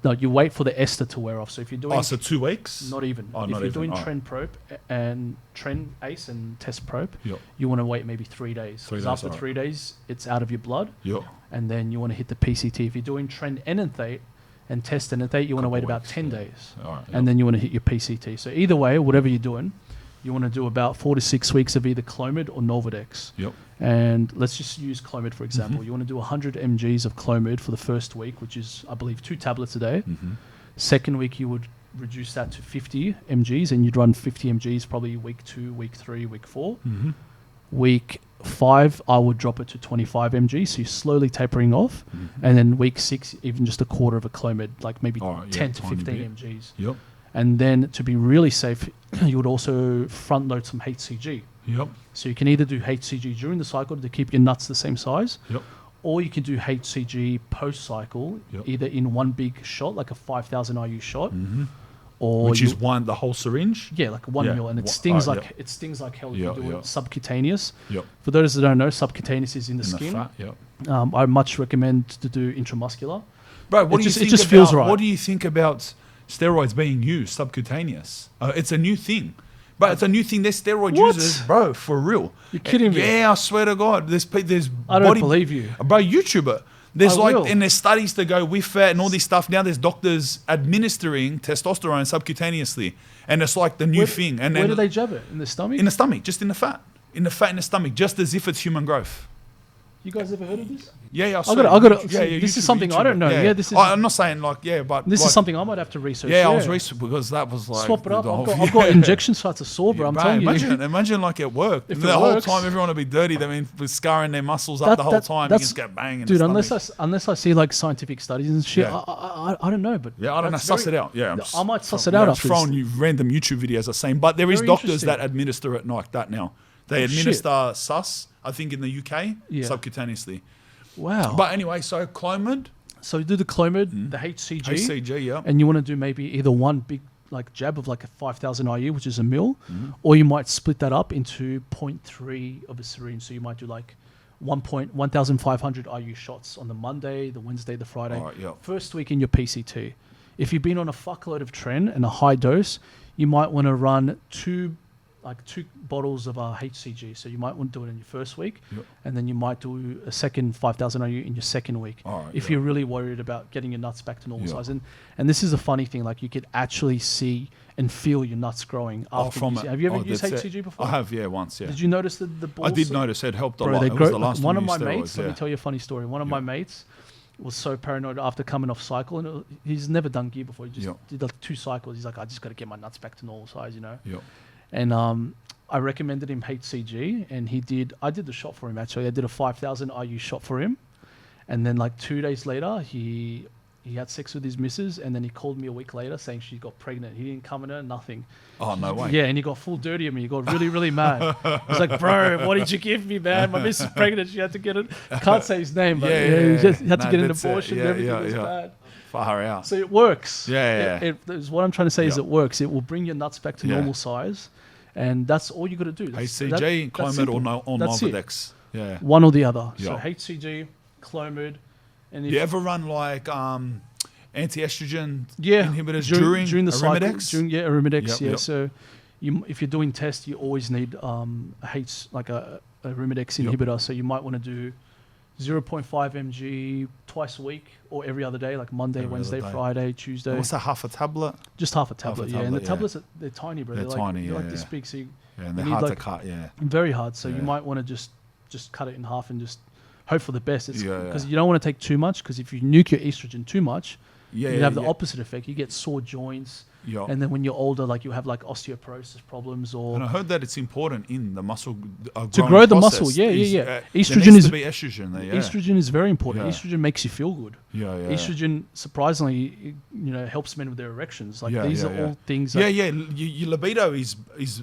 No, you wait for the ester to wear off. So if you're doing... Oh, so 2 weeks? Not even. Oh, if not you're even. doing All right. Tren Prop and Tren Ace and Test Prop, Yep. you want to wait maybe 3 days. 3 'Cause days, after all right. 3 days, it's out of your blood. Yep. And then you want to hit the PCT. If you're doing Tren enanthate and Test enanthate, you want to wait Couple about weeks, 10 yeah. days. All right. And then you want to hit your PCT. So either way, whatever you're doing, you want to do about 4 to 6 weeks of either Clomid or Novadex. Yep. And let's just use Clomid, for example. Mm-hmm. You want to do 100 mgs of Clomid for the first week, which is, I believe, 2 tablets a day. Mm-hmm. Second week, you would reduce that to 50 mgs, and you'd run 50 mgs probably week 2, week 3, week 4. Mm-hmm. Week 5, I would drop it to 25 mg, so you're slowly tapering off. Mm-hmm. And then week 6, even just a quarter of a Clomid, like maybe All right, 10 yeah, to tiny 15 bit. mgs. Yep. And then to be really safe, you would also front load some HCG. Yep. So you can either do HCG during the cycle to keep your nuts the same size, Yep. or you can do HCG post-cycle, Yep. either in one big shot, like a 5,000 IU shot, Mm-hmm. or Which you- is the whole syringe? yeah, like 1 Yeah. mil, and it Wha- stings alright, like it stings like hell if Yeah, you do yeah. it subcutaneous. Yep. For those that don't know, subcutaneous is in the In skin. the fat, yep. I much recommend to do intramuscular. Bro, what It do just- you it think just about, feels right. What do you think about steroids being used subcutaneous? It's a new thing. But it's a new thing. There's steroid What? users, bro, for real. You're kidding me. Yeah, I swear to God. There's I don't believe you. Bro, YouTuber. There's I will. and there's studies to go with it and all this stuff. Now there's doctors administering testosterone subcutaneously. And it's like the new thing. And Where then do they jab it? In the stomach? in the stomach, just in the fat. In the fat in the stomach, just as if it's human growth. You guys ever heard of this? Yeah, I gotta- this is something I don't know. Yeah, this is- I'm not saying but This like, is something I might have to research. Yeah, I was researching because that was like Swap it up. the whole- I've got injection sites of sore, bro. I'm Bro, telling imagine like it worked. If the it whole works- time everyone would be dirty. They mean, with scarring their muscles up That- the whole that- time. You that's- just get banging. Dude, unless I see like scientific studies and shit, Yeah. I don't know. But Yeah, I don't know. that's Suss very- it out. Yeah, I might suss it out I'm after throwing this. you random YouTube videos are saying, but there is Very doctors interesting. that administer it like that now. They Oh, shit. administer sus, I think, in the UK Yeah. subcutaneously. Wow. But anyway, so Clomid, So you do the Clomid, the HCG, HCG, yeah. and you want to do maybe either one big like jab of like a 5,000 IU, which is a mil, or you might split that up into 0.3 of a syringe. So you might do like 1,500 IU shots on the Monday, the Wednesday, the Friday. Alright, yeah. First week in your PCT. If you've been on a fuckload of Tren and a high dose, you might want to run two bottles of HCG. So you might want to do it in your first week, Yep. and then you might do a second 5,000 IU in your second week. Alright, if yeah. you're really worried about getting your nuts back to normal Yeah. size. And this is a funny thing, like you could actually see and feel your nuts growing after from using. it. Have you ever Oh, used that's HCG it. before? I have, yeah, once, yeah. Did you notice the balls? I did notice it helped a Bro, lot. they It was grow, the last one time of I my used mates, steroids, let me yeah. tell you a funny story. One of my mates was so paranoid after coming off cycle, and he's never done gear before. He just Yeah. did like 2 cycles. He's like, I just got to get my nuts back to normal size, you know? Yeah. And I recommended him HCG, and I did the shot for him actually. I did a 5,000 IU shot for him. And then like 2 days later, he had sex with his missus, and then he called me a week later saying she got pregnant. He didn't come in her, nothing. Oh, no way. Yeah, and he got full dirty at me. He got really, really mad. He's like, bro, what did you give me, man? My missus is pregnant. She had to get it. Can't say his name, but he had to No, get an that's it. abortion. Yeah, Everything yeah, was yeah. bad. Far out. So it works. Yeah. What I'm trying to say is Yeah. it works. It will bring your nuts back to Yeah. normal size, and that's all you got to do. HCG, that's Clomid, or, simple. or That's it. Novadex. Yeah. One or the other. So Yeah. HCG, Clomid, and if You ever run like anti-estrogen yeah, inhibitors during the cycle, Arimidex? Arimidex. Yep, Yeah, yep. so if you're doing tests, you always need a Arimidex Yep. inhibitor. So you might want to do 0.5 mg twice a week or every other day, like Monday, Every Wednesday, other day. Friday, Tuesday. What's that, half a tablet? Just half a tablet, yeah. And the tablet, yeah. tablets, they're tiny, bro. They're like, tiny, they're like yeah, this yeah. big, so you Yeah, and they're need, hard to like, cut, yeah. very hard. So Yeah. you might want to just cut it in half and just hope for the best. It's Yeah, yeah. because you don't want to take too much, because if you nuke your estrogen too much, Yeah, you yeah, have the yeah. opposite effect. You get sore joints. Yeah. And then when you're older, like you have like osteoporosis problems or And I heard that it's important in the muscle to grow the muscle. Yeah, yeah. there Estrogen needs is to be estrogen there. Yeah. estrogen is very important. Yeah. Estrogen makes you feel good. Yeah, yeah. Estrogen, surprisingly, helps men with their erections. Like Yeah, these yeah, are yeah. all things. Yeah, That, yeah. Your libido is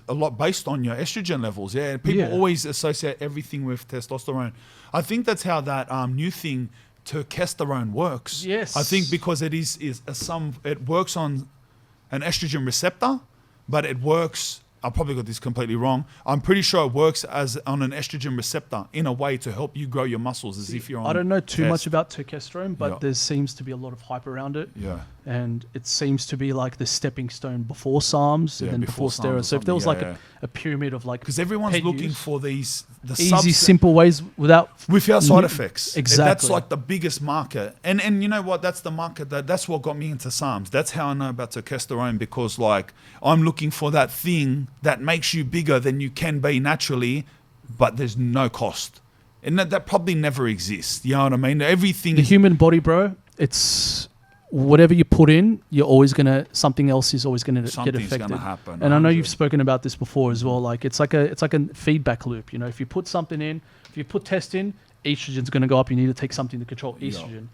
a lot based on your estrogen levels. Yeah, people Yeah. always associate everything with testosterone. I think that's how that new thing, testosterone, works. Yes. I think because it it works on an estrogen receptor, but it works. I probably got this completely wrong. I'm pretty sure it works as on an estrogen receptor in a way to help you grow your muscles, as if you're on. I don't know too test. much about testosterone, but Yeah. there seems to be a lot of hype around it. Yeah. And it seems to be like the stepping stone before SARMs and Yeah, then before before SARMs or steroids. So if there was something, like yeah, a pyramid of like, Because everyone's PED looking use, for the easy, simple ways without without side effects. And that's Exactly. like the biggest market. And you know what? That's the market that's what got me into SARMs. That's how I know about testosterone, because like I'm looking for that thing that makes you bigger than you can be naturally, but there's no cost. And that probably never exists. You know what I mean? Everything the human body, bro. It's whatever you put in, something else is always gonna get Something's affected. gonna happen, And I know 100. you've spoken about this before as well. Like it's like a feedback loop. If you put something in, if you put test in, estrogen's gonna go up. You need to take something to control Yeah. estrogen.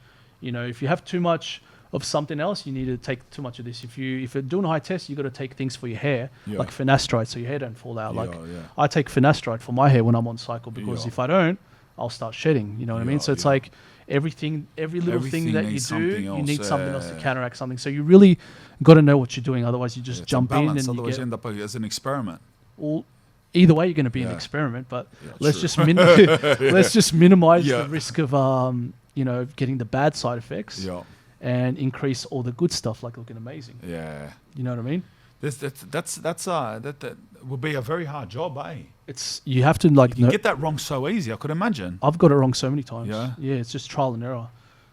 If you have too much of something else, you need to take too much of this. If you're doing high test, you got to take things for your hair, Yeah. like finasteride, so your hair don't fall out. Like yeah. I take finasteride for my hair when I'm on cycle, because Yeah. if I don't, I'll start shedding. You know what I mean? Yeah, So it's yeah. like every little Everything thing that you needs do, something you else, need something else to yeah. counteract something. So you really got to know what you're doing. Otherwise, you just It's a jump in balance, and you otherwise get you end up as an experiment. all. Either way, you're going to be an Yeah. experiment. But Yeah, let's true. just let's just minimize Yeah. the risk of getting the bad side effects Yeah, and increase all the good stuff, like looking amazing. yeah. You know what I mean? That would be a very hard job, eh? You have to like. You get that wrong so easy. I could imagine. I've got it wrong so many times. Yeah? Yeah, it's just trial and error.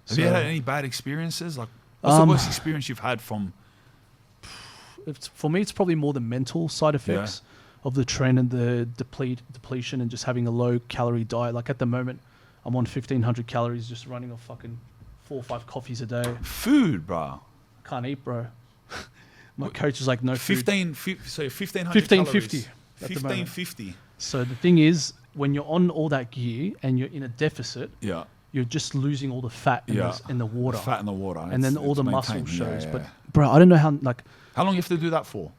Have you had any bad experiences? Like, what's the worst experience you've had from? For me, it's probably more the mental side effects of the trend and the depletion and just having a low calorie diet. Like at the moment, I'm on 1,500 calories, just running off fucking 4 or 5 coffees a day. Food, bro. Can't eat, bro. My coach is like, no food. 1,500 1550 calories. at the moment. 1,550. So the thing is, when you're on all that gear and you're in a deficit, Yeah. you're just losing all the fat in the water. Fat in the water. And then all It's the muscle maintained. shows. Yeah, But yeah. bro, I don't know how, like, How long you have to do that for?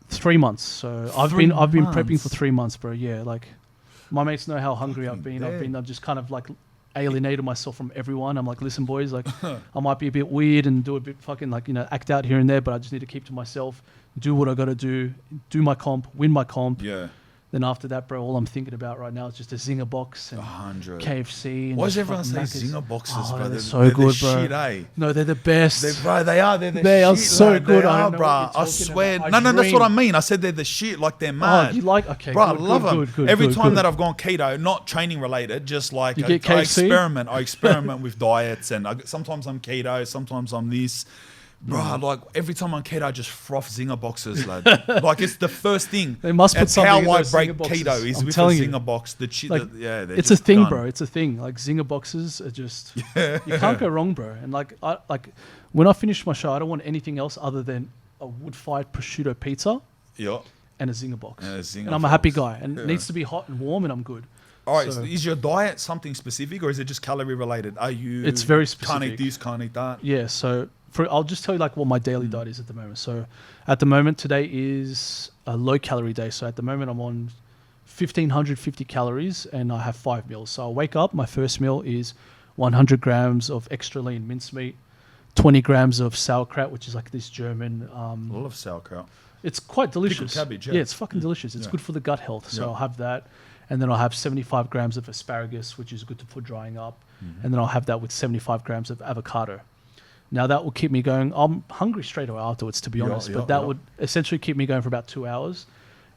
3 months. So I've 3 been prepping months? for 3 months, bro. Yeah, like my mates know how hungry I've been. I've just kind of like alienated myself from everyone. I'm like, listen, boys, like I might be a bit weird and do a bit fucking like, act out here and there, but I just need to keep to myself, do what I got to do my comp, win my comp. Yeah. Then after that, bro, all I'm thinking about right now is just a zinger box and 100. KFC. And Why does just everyone say fucking Maccas. zinger boxes, Oh, bro? they're so good, bro. Shit, eh? No, they're the best. They are. They're the They shit. are so lad. good. They I are, don't know bro. what you're I talking swear. about. No, that's what I dream. mean. I said they're the shit. Like they're Oh, mad. you like? Okay, Bro, good, I love good, them. good, good, Every good, time good. that I've gone keto, not training related, just like You I get KFC? I experiment with diets, and sometimes I'm keto, sometimes I'm this. Bro, like every time I'm keto, I just froth zinger boxes, lad. Like it's the first thing. They must put That's something how in I those break zinger boxes. keto is I'm with a telling you. zinger box. The Like, they're it's a just thing, done. bro. It's a thing. Like zinger boxes are just you can't go wrong, bro. And like when I finish my show, I don't want anything else other than a wood-fired prosciutto pizza Yeah. and a zinger box. And a zinger and I'm a happy box. guy. And it needs to be hot and warm, and I'm good. All right, So- is your diet something specific, or is it just calorie related? Are you? It's very Can't eat specific. this, can't eat that. Yeah. So I'll just tell you like what my daily diet is at the moment. So at the moment, today is a low-calorie day. So at the moment, I'm on 1,550 calories, and I have 5 meals. So I wake up. My first meal is 100 grams of extra lean mincemeat, 20 grams of sauerkraut, which is like this German. I love sauerkraut. It's quite delicious. cabbage, yeah. Yeah, it's fucking delicious. It's Yeah. good for the gut health. So Yeah. I'll have that. And then I'll have 75 grams of asparagus, which is good for drying up. And then I'll have that with 75 grams of avocado. Now that will keep me going. I'm hungry straight away afterwards, to be Yeah, honest. yeah, But that yeah. would essentially keep me going for about 2 hours.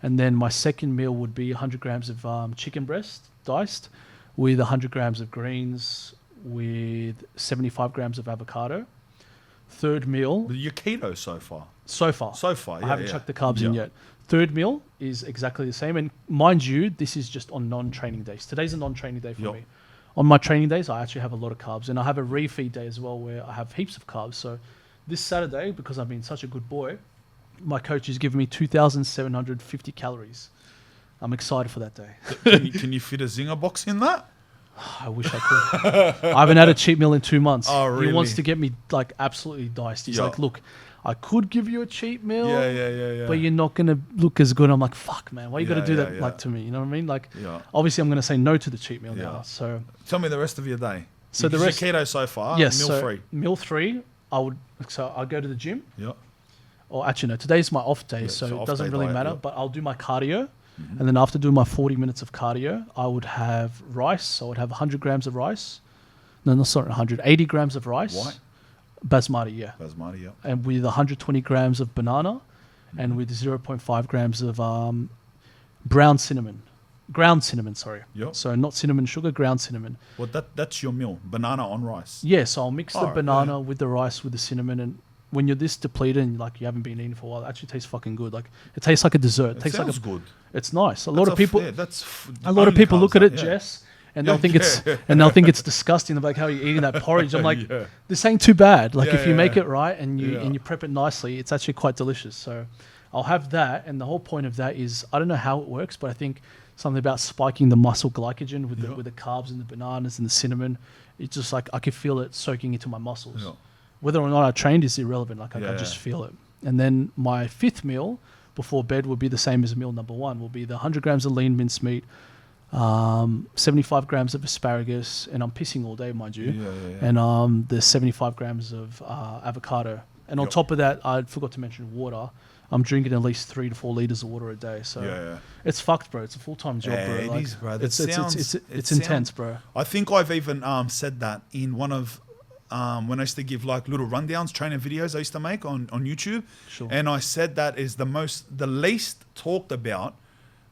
And then my second meal would be 100 grams of chicken breast diced with 100 grams of greens, with 75 grams of avocado. Third meal. You're keto so far. So far. Yeah, I haven't chucked the carbs in yet. Third meal is exactly the same. And mind you, this is just on non-training days. Today's a non-training day for me. On my training days, I actually have a lot of carbs. And I have a refeed day as well where I have heaps of carbs. So this Saturday, because I've been such a good boy, my coach has given me 2,750 calories. I'm excited for that day. Can you fit a zinger box in that? I wish I could. I haven't had a cheat meal in 2 months. Oh, really? He wants to get me like absolutely diced. He's like, look, I could give you a cheat meal, but you're not going to look as good. I'm like, fuck, man, why you got to do that like to me? You know what I mean? Like, obviously I'm going to say no to the cheat meal now. So tell me the rest of your day. So the rest keto so far. Yes. Meal free. Meal free. I'll go to the gym. Yeah. Or actually, no, today's my off day, so it doesn't really matter. But I'll do my cardio. And then after doing my 40 minutes of cardio, I would have rice. So I would have 100 grams of rice. No, not sorry, 180 grams of rice. White? Basmati, yeah. Basmati, yeah. And with 120 grams of banana and with 0.5 grams of ground cinnamon, sorry. Yep. So not cinnamon sugar, ground cinnamon. Well, that's your meal, banana on rice. Yeah, so I'll mix the banana with the rice with the cinnamon, and when you're this depleted and like you haven't been eating for a while, it actually tastes fucking good. Like it tastes like a dessert. It tastes sounds like good. It's nice. A lot of people look look at it, Jess, and they'll think it's disgusting. They're like, how are you eating that porridge? I'm like, this ain't too bad. Like if you make it right and you prep it nicely, it's actually quite delicious. So I'll have that, and the whole point of that is I don't know how it works, but I think something about spiking the muscle glycogen with the carbs and the bananas and the cinnamon. It's just like I could feel it soaking into my muscles. Yeah. Whether or not I trained is irrelevant. Like I just feel it. And then my fifth meal before bed will be the same as meal number one. Will be the 100 grams of lean mincemeat, 75 grams of asparagus, and I'm pissing all day, mind you. And the 75 grams of avocado. And on top of that, I forgot to mention water. I'm drinking at least 3 to 4 liters of water a day. So it's fucked, bro. It's a full-time job, bro. It like, is, bro. It's intense, bro. I think I've even said that in one of when I used to give like little rundowns, training videos I used to make on YouTube. Sure. And I said that is the least talked about,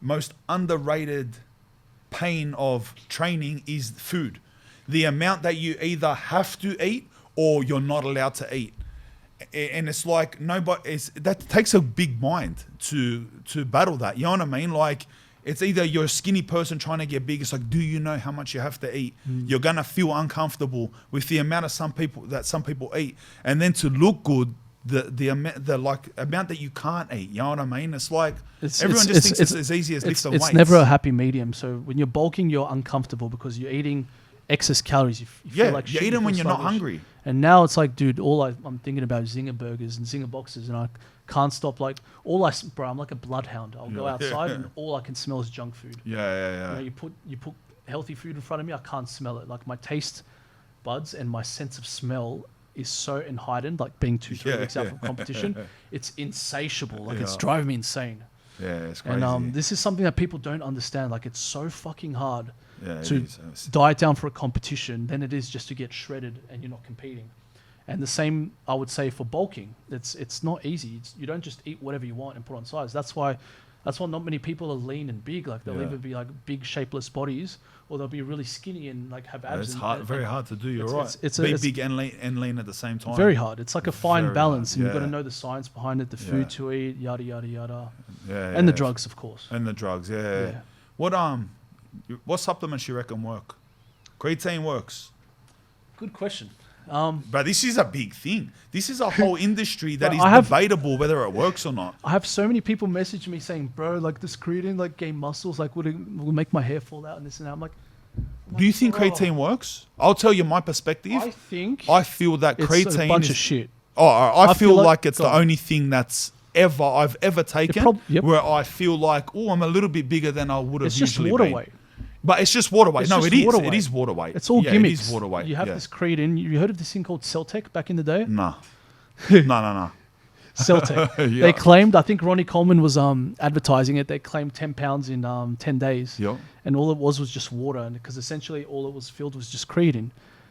most underrated pain of training is food. The amount that you either have to eat or you're not allowed to eat. And it's like that takes a big mind to battle that. You know what I mean? Like it's either you're a skinny person trying to get big. It's like, do you know how much you have to eat? You're gonna feel uncomfortable with the amount of some people eat, and then to look good, the amount that you can't eat. You know what I mean? It's like everyone just thinks it's as easy as lifting weights. It's never a happy medium. So when you're bulking, you're uncomfortable because you're eating excess calories. You feel like you eat them when you're not hungry. And now it's like, dude, I'm thinking about Zinger burgers and Zinger boxes, and I can't stop. Like I'm like a bloodhound. I'll go outside and all I can smell is junk food. You know, you put healthy food in front of me, I can't smell it. Like my taste buds and my sense of smell is so heightened. Like being 2-3 weeks out from competition, it's insatiable. Like it's driving me insane. Yeah, it's crazy. And this is something that people don't understand. Like it's so fucking hard to is. diet down for a competition than it is just to get shredded and you're not competing. And the same I would say for bulking. It's not easy. You don't just eat whatever you want and put on size. That's why not many people are lean and big. Like they'll either be like big shapeless bodies or they'll be really skinny and like have abs. It's very hard to do. You're right. It's big and lean at the same time. Very hard. It's like a fine balance, and you've got to know the science behind it, the food to eat, yada yada yada, and the drugs, of course. And the drugs, What supplements you reckon work? Creatine works. Good question. But this is a big thing. This is a whole industry that is debatable whether it works or not. I have so many people message me saying, bro, like this creatine like gain muscles, like will make my hair fall out and this and that. I'm like, do you think creatine works? I'll tell you my perspective. I feel that creatine is a bunch of shit. I feel like it's the only thing that's I've ever taken where I feel like, I'm a little bit bigger than I would have usually been. It's just water weight. But it's just water weight. It is. It is water weight. It's all gimmicks. It is water weight. You have this creatine. You heard of this thing called Celtec back in the day? No. Celtec. They claimed, I think Ronnie Coleman was advertising it. They claimed 10 pounds in 10 days. Yep. And all it was just water. And because essentially all it was filled was just creatine.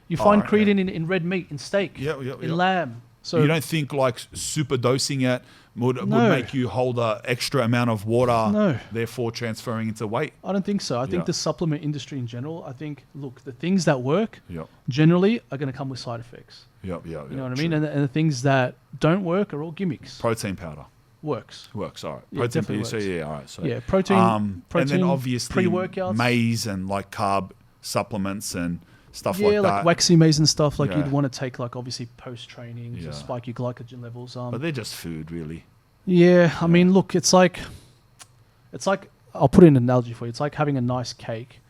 You find creatine in red meat, in steak, in lamb, So you don't think like super dosing it would make you hold an extra amount of water, No. therefore transferring into weight? I don't think so. I think the supplement industry in general, I think, look, the things that work Yep. generally are going to come with side effects. Yep. You know what I mean? And the things that don't work are all gimmicks. Protein powder. Works. All right. Yeah, Protein definitely powder. So works. all right. So Yeah, protein, and then obviously pre-workouts. maize and like carb supplements and stuff like Yeah, that. like waxy maize and stuff. Like Yeah. you'd want to take like obviously post-training Yeah. to spike your glycogen levels. But they're just food, really. Yeah, I mean, look, it's like I'll put in an analogy for you. It's like having a nice cake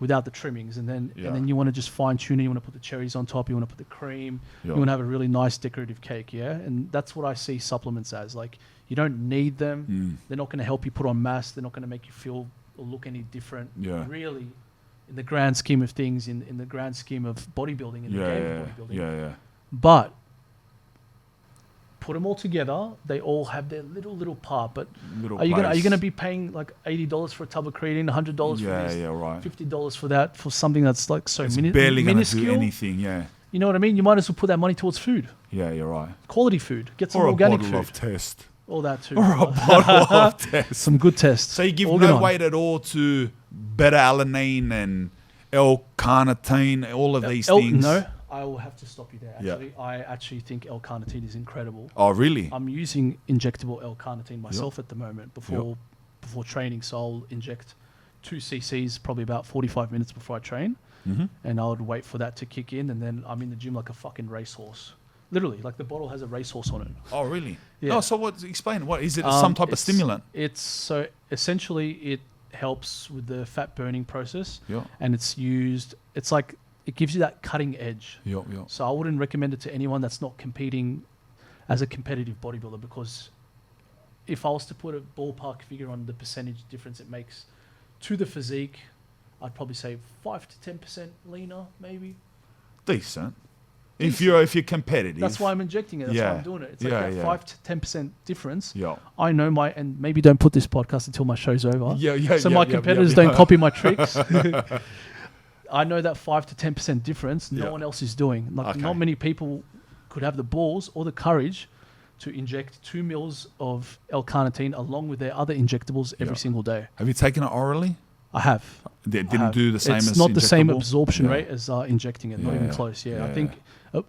without the trimmings, and then you want to just fine tune it. You want to put the cherries on top. You want to put the cream. Yeah. You want to have a really nice decorative cake. Yeah, and that's what I see supplements as. Like you don't need them. They're not going to help you put on mass. They're not going to make you feel or look any different. Yeah. Really, in the grand scheme of things, in the grand scheme of bodybuilding, in the game of bodybuilding. Yeah. But put them all together, they all have their little part. But are you gonna be paying like $80 for a tub of creatine, $100 for this, right. $50 for that, for something that's like so It's barely going to minuscule? do anything, yeah. You know what I mean? You might as well put that money towards food, Yeah, you're right. quality food. Get some Or a organic bottle food, of test. all that too. Or a bottle of test. Some good tests. So you give All good no on. weight at all to beta-alanine and L-carnitine, all of these things? No, I will have to stop you there. Yeah. Actually, I actually think L-carnitine is incredible. Oh, really? I'm using injectable L-carnitine myself at the moment before training. So I'll inject 2 cc's probably about 45 minutes before I train. And I would wait for that to kick in, and then I'm in the gym like a fucking racehorse. Literally, like the bottle has a racehorse on it. Oh, really? Yeah. Oh, so what? Explain. What is it? Some type of stimulant? It's so essentially it helps with the fat burning process. Yeah. And it's used. It's like it gives you that cutting edge. Yeah. So I wouldn't recommend it to anyone that's not competing as a competitive bodybuilder, because if I was to put a ballpark figure on the percentage difference it makes to the physique, I'd probably say 5 to 10% leaner, maybe. Decent. If you're competitive. That's why I'm injecting it. That's why I'm doing it. It's like that 5 to 10% difference. Yeah. I know and maybe don't put this podcast until my show's over. So my competitors don't copy my tricks. I know that 5 to 10% difference no one else is doing. Like not many people could have the balls or the courage to inject 2 mils of L-carnitine along with their other injectables every single day. Have you taken it orally? I have. They didn't do the same as It's not the same injectable? absorption rate as injecting it. Not even close. I think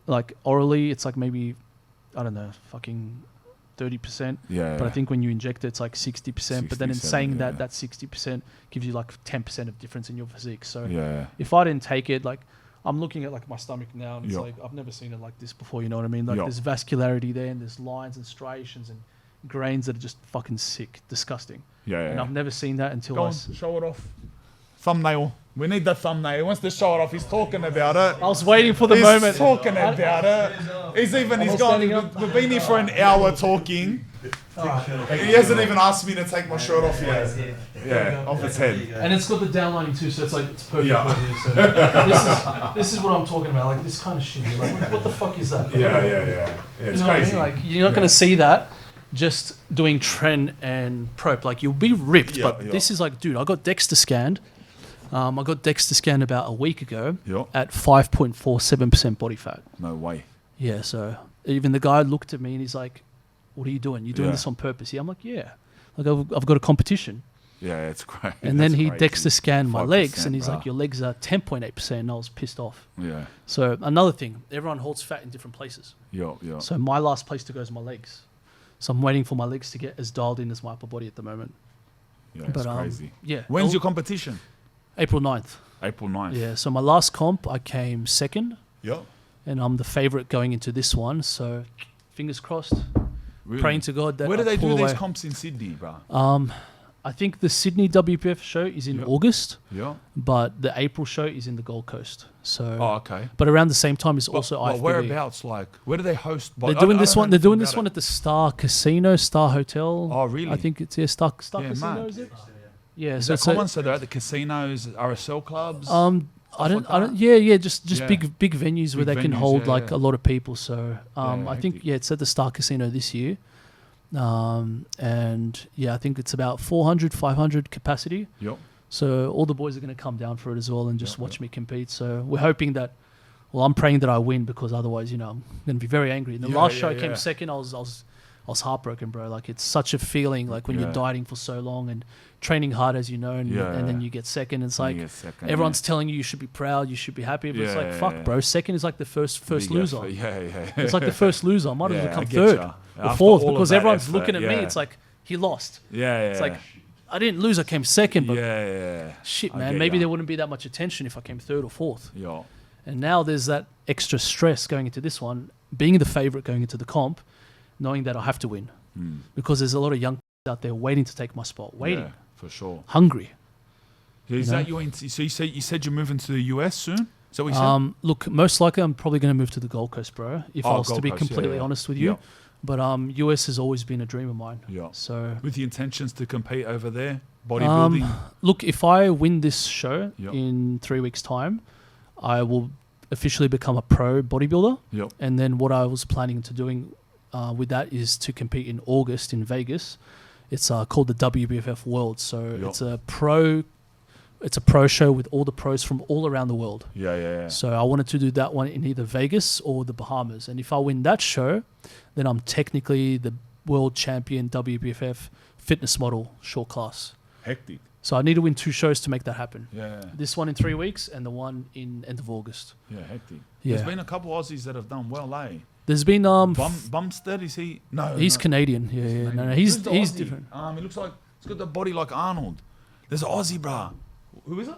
like orally, it's like maybe, I don't know, fucking 30%. But I think when you inject it, it's like 60%. But then in saying that 60% gives you like 10% of difference in your physique. So if I didn't take it, like I'm looking at like my stomach now, and it's like I've never seen it like this before. You know what I mean? Like there's vascularity there, and there's lines and striations and grains that are just fucking sick, disgusting. And I've never seen that until Go on, show it off. Thumbnail. We need the thumbnail. He wants to show it off. He's talking about it. I was waiting for the He's moment. talking about it. He's gone. We've been here for an hour talking. He hasn't even asked me to take my shirt off yet. Yeah, off its head. And it's got the downlining too, so it's like it's perfect. So this is what I'm talking about. Like this kind of shit. You're like, what the fuck is that? Yeah. It's You know what I crazy. mean? Like you're not going to see that just doing tren and prep. Like you'll be ripped, but this is like, dude, I got DEXA scanned. I got DEXA scanned about a week ago at 5.47% body fat. No way. Yeah, so even the guy looked at me and he's like, "What are you doing? You doing this on purpose?" Yeah, I'm like, "Yeah, like I've got a competition." Yeah, it's great. And then he DEXA scanned my 5%, legs, and he's like, "Your legs are 10.8%." And I was pissed off. Yeah. So another thing, everyone holds fat in different places. Yeah. So my last place to go is my legs. So I'm waiting for my legs to get as dialed in as my upper body at the moment. Yeah, it's crazy. Yeah. When's your competition? April 9th. April 9th. Yeah, so my last comp, I came second. Yeah. And I'm the favorite going into this one. So fingers crossed. Really? Praying to God that Where do they do away. these comps in Sydney, bro? I think the Sydney WPF show is in August. Yeah. But the April show is in the Gold Coast. So. Okay. But around the same time is also IFBB. Whereabouts? Like, where do they host? They're doing this one. They're doing this one at the Star Casino, Star Hotel. Oh, really? I think it's Star Casino. mad. Is it? Yeah. Is so that common? So they're at the casinos, RSL clubs. I don't. Yeah. Just big venues where they can venues, hold like a lot of people. So I think hectic. it's at the Star Casino this year. And I think it's about 400, 500 capacity. Yep. So all the boys are going to come down for it as well and just watch me compete. So we're hoping that well, I'm praying that I win because otherwise, I'm going to be very angry. And the last show I came second, I was heartbroken, bro. Like, it's such a feeling, like when you're dieting for so long and training hard, as you know, and then you get second. It's like everyone's telling you should be proud, you should be happy, but it's like, fuck, bro. Second is like the first loser. It's like the first loser. I might have become third or fourth because everyone's looking at me. It's like, he lost. It's like, I didn't lose, I came second, but shit, man, maybe there wouldn't be that much attention if I came third or fourth. And now there's that extra stress going into this one, being the favorite going into the comp, knowing that I have to win. Because there's a lot of young out there waiting to take my spot, waiting. For sure. Hungry. Is that so you said you're moving to the US soon? Is that what you said? Look, most likely I'm probably going to move to the Gold Coast, bro, if I was to be completely honest with you. But US has always been a dream of mine. So with the intentions to compete over there, bodybuilding? Look, if I win this show in 3 weeks' time, I will officially become a pro bodybuilder. And then what I was planning to doing with that is to compete in August in Vegas. It's called the WBFF World. So it's a pro show with all the pros from all around the world. So I wanted to do that one in either Vegas or the Bahamas. And if I win that show, then I'm technically the world champion WBFF fitness model short class. Hectic. So I need to win 2 shows to make that happen. This one in 3 weeks and the one in end of August. Hectic. There's been a couple Aussies that have done well, eh? There's been Bumstead, is he? No, he's Canadian. No, he's different. He looks like he's got the body like Arnold. There's an Aussie, bruh. Who is it?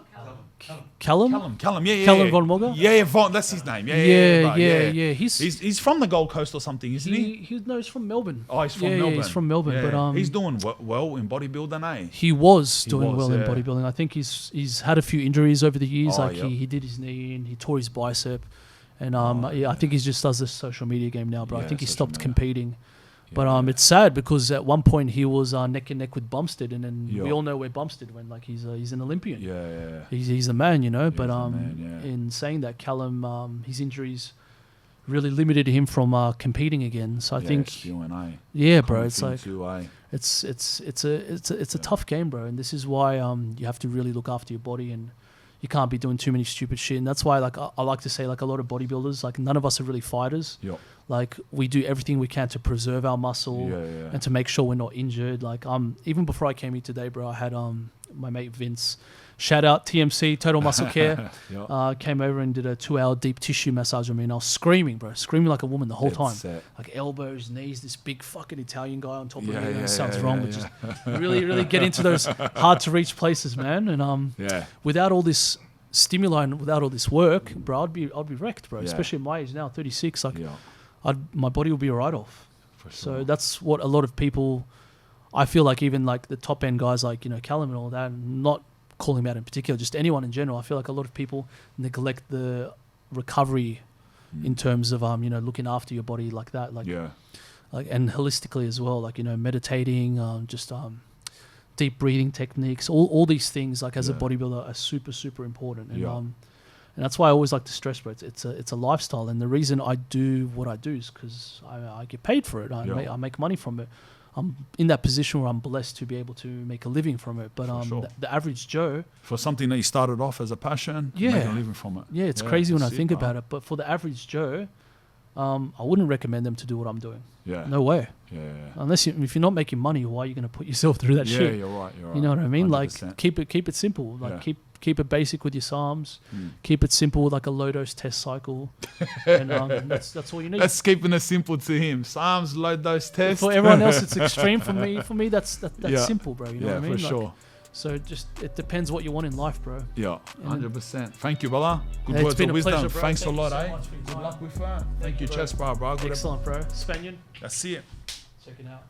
Callum. Callum Von Mogger. Von. That's his name. He's from the Gold Coast or something, isn't he? No, he's from Melbourne. Oh, he's from Melbourne. He's from Melbourne, but he's doing well in bodybuilding, eh? He was doing well in bodybuilding. I think he's had a few injuries over the years. He did his knee in, he tore his bicep, and I think he just does this social media game now. But I think he stopped competing. But it's sad because at one point he was neck and neck with Bumstead, and then we all know where Bumstead went. Like he's an Olympian. He's the man, But in saying that, Callum, his injuries really limited him from competing again. So I think, bro, it's like it's a tough game, bro. And this is why you have to really look after your body, and you can't be doing too many stupid shit. And that's why, like, I like to say, like, a lot of bodybuilders, like, none of us are really fighters. Like, we do everything we can to preserve our muscle and to make sure we're not injured. Like, even before I came here today, bro, I had my mate Vince, shout out TMC, Total Muscle Care, came over and did a 2-hour deep tissue massage on me, and I was screaming, bro, screaming like a woman the whole time. Like elbows, knees, this big fucking Italian guy on top of me. That sounds wrong, but just really, really get into those hard to reach places, man. And without all this stimuli and without all this work, bro, I'd be wrecked, bro. Especially at my age now, 36. Like, my body will be a write-off. So that's what a lot of people, I feel like, even like the top end guys like Callum and all that, not calling him out in particular, just anyone in general. I feel like a lot of people neglect the recovery in terms of looking after your body like that, like and holistically as well, like meditating, just deep breathing techniques, all these things, like as a bodybuilder, are super important. And that's why I always like to stress, bro. It's a lifestyle, and the reason I do what I do is because I get paid for it. I make money from it. I'm in that position where I'm blessed to be able to make a living from it. But the average Joe, for something that you started off as a passion, make a living from it. Yeah, it's crazy when I think about it. But for the average Joe, I wouldn't recommend them to do what I'm doing. No way. Unless if you're not making money, why are you going to put yourself through that shit? You're right. You know what I mean? 100%. Like keep it simple. Like keep it basic with your SARMs. Keep it simple with like a low dose test cycle, and that's all you need. That's keeping it simple to him. SARMs, low dose test. For everyone else, it's extreme. For me, that's simple, bro. You know what I mean? For sure. So it depends what you want in life, bro. 100%. Thank you, brother. Good words of wisdom. Pleasure, Thanks a lot, eh? Good luck with that. Thank you, Chestbrah, bro. Excellent, bro. Spanian. That's it. Check it out.